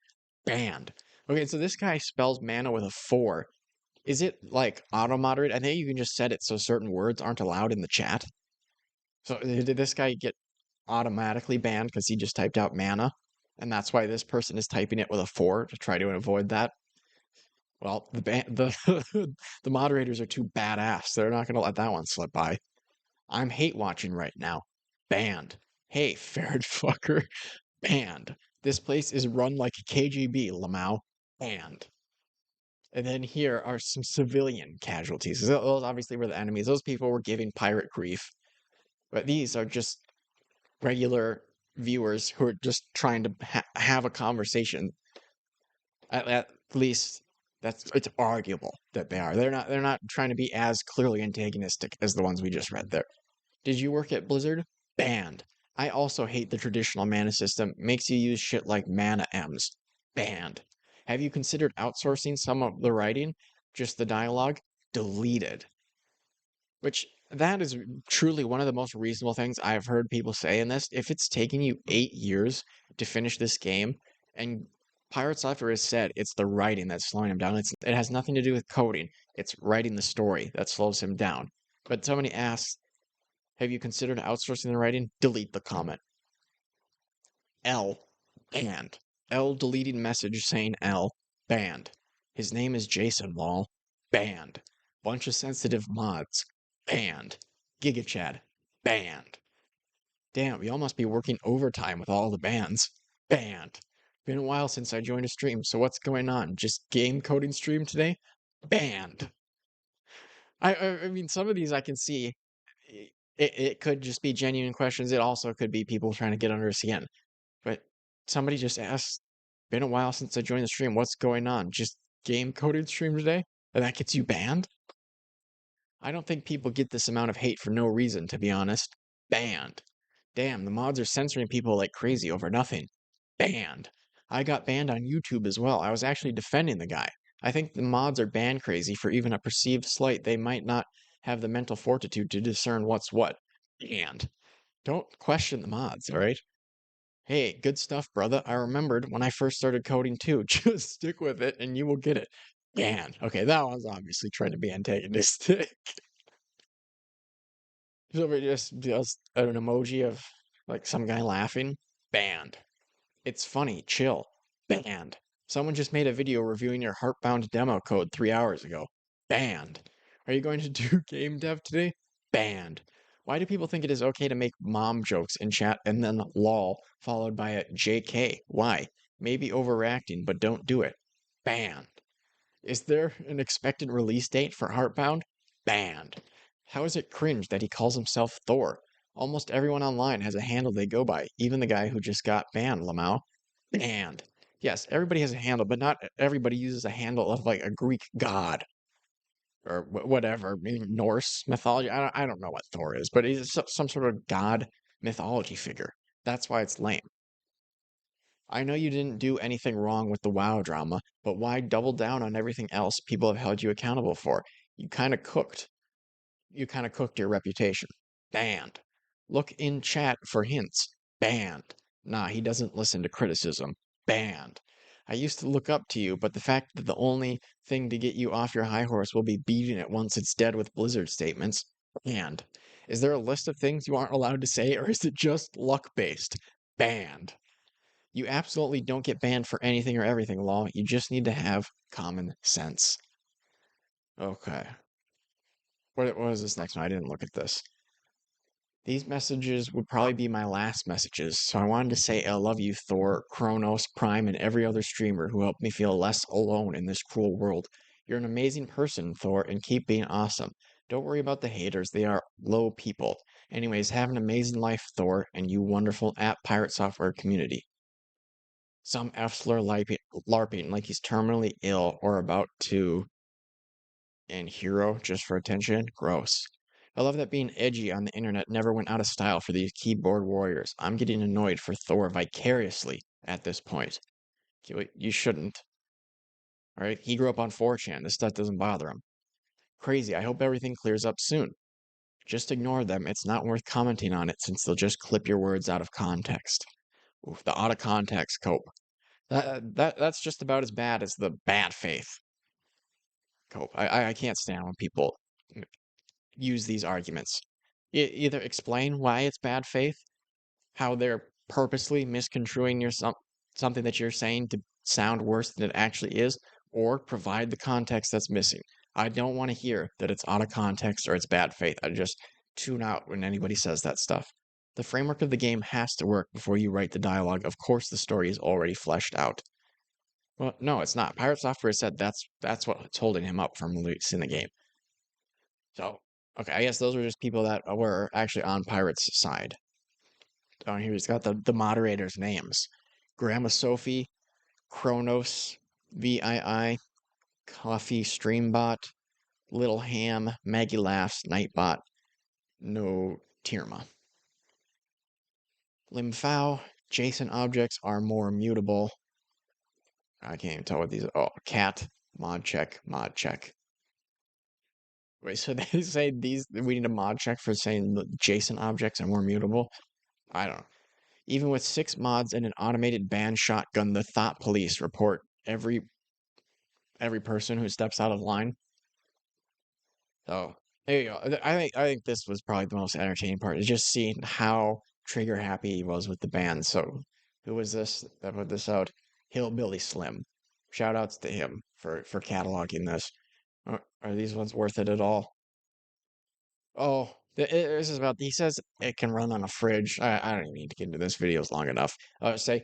[SPEAKER 2] Banned. Okay, so this guy spells mana with a 4. Is it like auto-moderate? I think you can just set it so certain words aren't allowed in the chat. So did this guy get automatically banned because he just typed out mana? And that's why this person is typing it with a 4 to try to avoid that? Well, the moderators are too badass. They're not going to let that one slip by. I'm hate watching right now. Banned. Hey, ferret fucker. Banned. This place is run like a KGB, Lamau. Banned. And then here are some civilian casualties. Those obviously were the enemies. Those people were giving pirate grief. But these are just regular viewers who are just trying to have a conversation. At least it's arguable that they are. They're not trying to be as clearly antagonistic as the ones we just read there. Did you work at Blizzard? Banned. I also hate the traditional mana system. Makes you use shit like mana M's. Banned. Have you considered outsourcing some of the writing? Just the dialogue? Deleted. Which, that is truly one of the most reasonable things I've heard people say in this. If it's taking you 8 years to finish this game, and PirateSoftware has said it's the writing that's slowing him down. It has nothing to do with coding. It's writing the story that slows him down. But somebody asks, have you considered outsourcing the writing? Delete the comment. L. Banned. L deleting message saying L. Banned. His name is Jason Wall. Banned. Bunch of sensitive mods. Banned. GigaChad. Banned. Damn, y'all must be working overtime with all the bans. Banned. Been a while since I joined a stream, so what's going on? Just game coding stream today? Banned. I mean, some of these I can see. It could just be genuine questions. It also could be people trying to get under his skin. But somebody just asked, been a while since I joined the stream. What's going on? Just game coded stream today? And that gets you banned? I don't think people get this amount of hate for no reason, to be honest. Banned. Damn, the mods are censoring people like crazy over nothing. Banned. I got banned on YouTube as well. I was actually defending the guy. I think the mods are ban crazy for even a perceived slight. They might not have the mental fortitude to discern what's what. Banned. Don't question the mods, alright? Hey, good stuff, brother. I remembered when I first started coding too. Just stick with it and you will get it. Banned. Okay, that was obviously trying to be antagonistic. So just an emoji of like some guy laughing. Banned. It's funny. Chill. Banned. Someone just made a video reviewing your Heartbound demo code 3 hours ago. Banned. Are you going to do game dev today? Banned. Why do people think it is okay to make mom jokes in chat and then lol followed by a JK? Why? Maybe overreacting, but don't do it. Banned. Is there an expected release date for Heartbound? Banned. How is it cringe that he calls himself Thor? Almost everyone online has a handle they go by, even the guy who just got banned, Lamau. Banned. Yes, everybody has a handle, but not everybody uses a handle of like a Greek god. Or whatever, maybe Norse mythology. I don't know what Thor is, but he's some sort of god mythology figure. That's why it's lame. I know you didn't do anything wrong with the WoW drama, but why double down on everything else people have held you accountable for? You kind of cooked. You kind of cooked your reputation. Banned. Look in chat for hints. Banned. Nah, he doesn't listen to criticism. Banned. I used to look up to you, but the fact that the only thing to get you off your high horse will be beating it once it's dead with Blizzard statements. Banned. Is there a list of things you aren't allowed to say, or is it just luck-based? Banned. You absolutely don't get banned for anything or everything, Law. You just need to have common sense. Okay. What is this next one? I didn't look at this. These messages would probably be my last messages, so I wanted to say I love you, Thor, Kronos, Prime, and every other streamer who helped me feel less alone in this cruel world. You're an amazing person, Thor, and keep being awesome. Don't worry about the haters, they are low people. Anyways, have an amazing life, Thor, and you wonderful @PirateSoftware community. Some F-slur LARPing like he's terminally ill or about to... and hero just for attention? Gross. I love that being edgy on the internet never went out of style for these keyboard warriors. I'm getting annoyed for Thor vicariously at this point. You shouldn't. All right, he grew up on 4chan. This stuff doesn't bother him. Crazy. I hope everything clears up soon. Just ignore them. It's not worth commenting on it since they'll just clip your words out of context. Oof, the out of context cope. That's just about as bad as the bad faith cope. I can't stand when people use these arguments. Either explain why it's bad faith, how they're purposely misconstruing something that you're saying to sound worse than it actually is, or provide the context that's missing. I don't want to hear that it's out of context or it's bad faith. I just tune out when anybody says that stuff. The framework of the game has to work before you write the dialogue. Of course, the story is already fleshed out. Well, no, it's not. PirateSoftware said that's what's holding him up from releasing the game. So, okay, I guess those were just people that were actually on Pirate's side. Down here, he's got the moderators' names: Grandma Sophie, Kronos, VII, Coffee Streambot, Little Ham, Maggie Laughs, Nightbot, No Tirma. Limfao, Jason objects are more mutable. I can't even tell what these are. Oh, cat, mod check, mod check. Wait, so they say we need a mod check for saying Jason objects are more mutable? I don't know. Even with 6 mods and an automated ban shotgun, the thought police report every person who steps out of line. So there you go. I think this was probably the most entertaining part, is just seeing how trigger happy he was with the ban. So who was this that put this out? Hillbilly Slim. Shout outs to him for cataloging this. Are these ones worth it at all? Oh, this is about, he says it can run on a fridge. I don't even need to get into this video, it's long enough. Say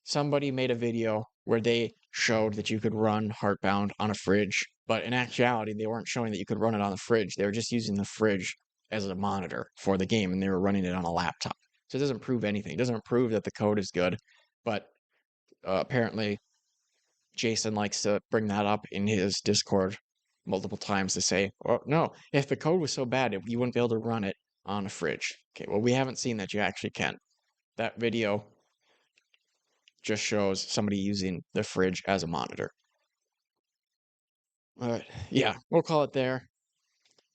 [SPEAKER 2] somebody made a video where they showed that you could run Heartbound on a fridge, but in actuality, they weren't showing that you could run it on the fridge. They were just using the fridge as a monitor for the game, and they were running it on a laptop. So it doesn't prove anything. It doesn't prove that the code is good, but apparently Jason likes to bring that up in his Discord multiple times to say, oh, no, if the code was so bad, you wouldn't be able to run it on a fridge. Okay, well, we haven't seen that you actually can. That video just shows somebody using the fridge as a monitor. Yeah, we'll call it there.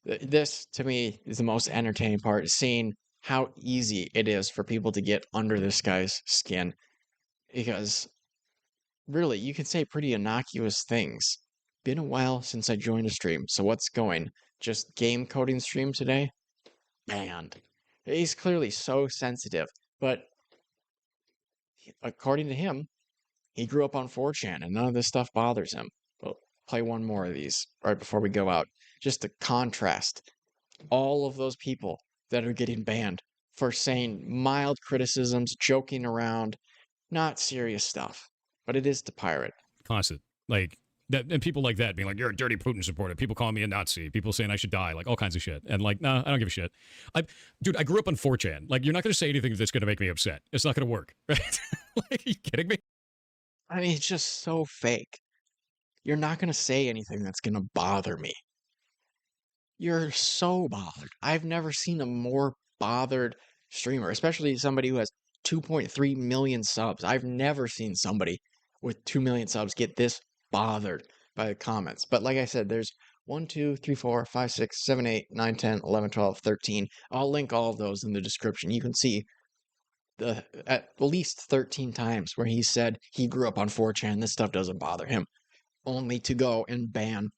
[SPEAKER 2] This, to me, is the most entertaining part, seeing how easy it is for people to get under this guy's skin. Because, really, you can say pretty innocuous things. Been a while since I joined a stream, so what's going? Just game coding stream today? Banned. He's clearly so sensitive, but according to him, he grew up on 4chan and none of this stuff bothers him. We'll play one more of these right before we go out, just to contrast all of those people that are getting banned for saying mild criticisms, joking around, not serious stuff. But it is to pirate.
[SPEAKER 1] Constant. Like, that, and people like that being like, you're a dirty Putin supporter. People calling me a Nazi. People saying I should die. Like, all kinds of shit. And like, nah, I don't give a shit. Dude, I grew up on 4chan. Like, you're not going to say anything that's going to make me upset. It's not going to work. Right? Like, are you kidding me?
[SPEAKER 2] I mean, it's just so fake. You're not going to say anything that's going to bother me. You're so bothered. I've never seen a more bothered streamer, especially somebody who has 2.3 million subs. I've never seen somebody with 2 million subs get this bothered by the comments. But like I said, there's 1, 2, 3, 4, 5, 6, 7, 8, 9, 10, 11, 12, 13. I'll link all of those in the description. You can see at least 13 times where he said he grew up on 4chan, this stuff doesn't bother him, only to go and ban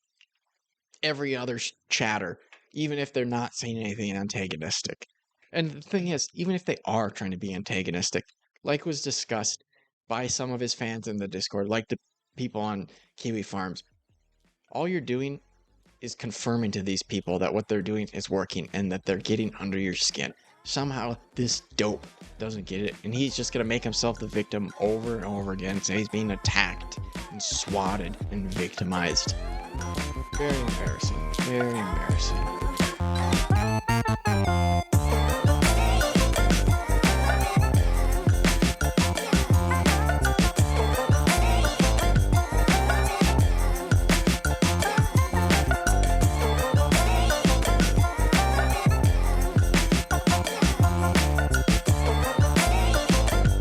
[SPEAKER 2] every other chatter, even if they're not saying anything antagonistic. And the thing is, even if they are trying to be antagonistic, like was discussed by some of his fans in the Discord, like the people on Kiwi Farms, all you're doing is confirming to these people that what they're doing is working and that they're getting under your skin. Somehow this dope doesn't get it, and he's just gonna make himself the victim over and over again, say he's being attacked and swatted and victimized. Very embarrassing. Very embarrassing.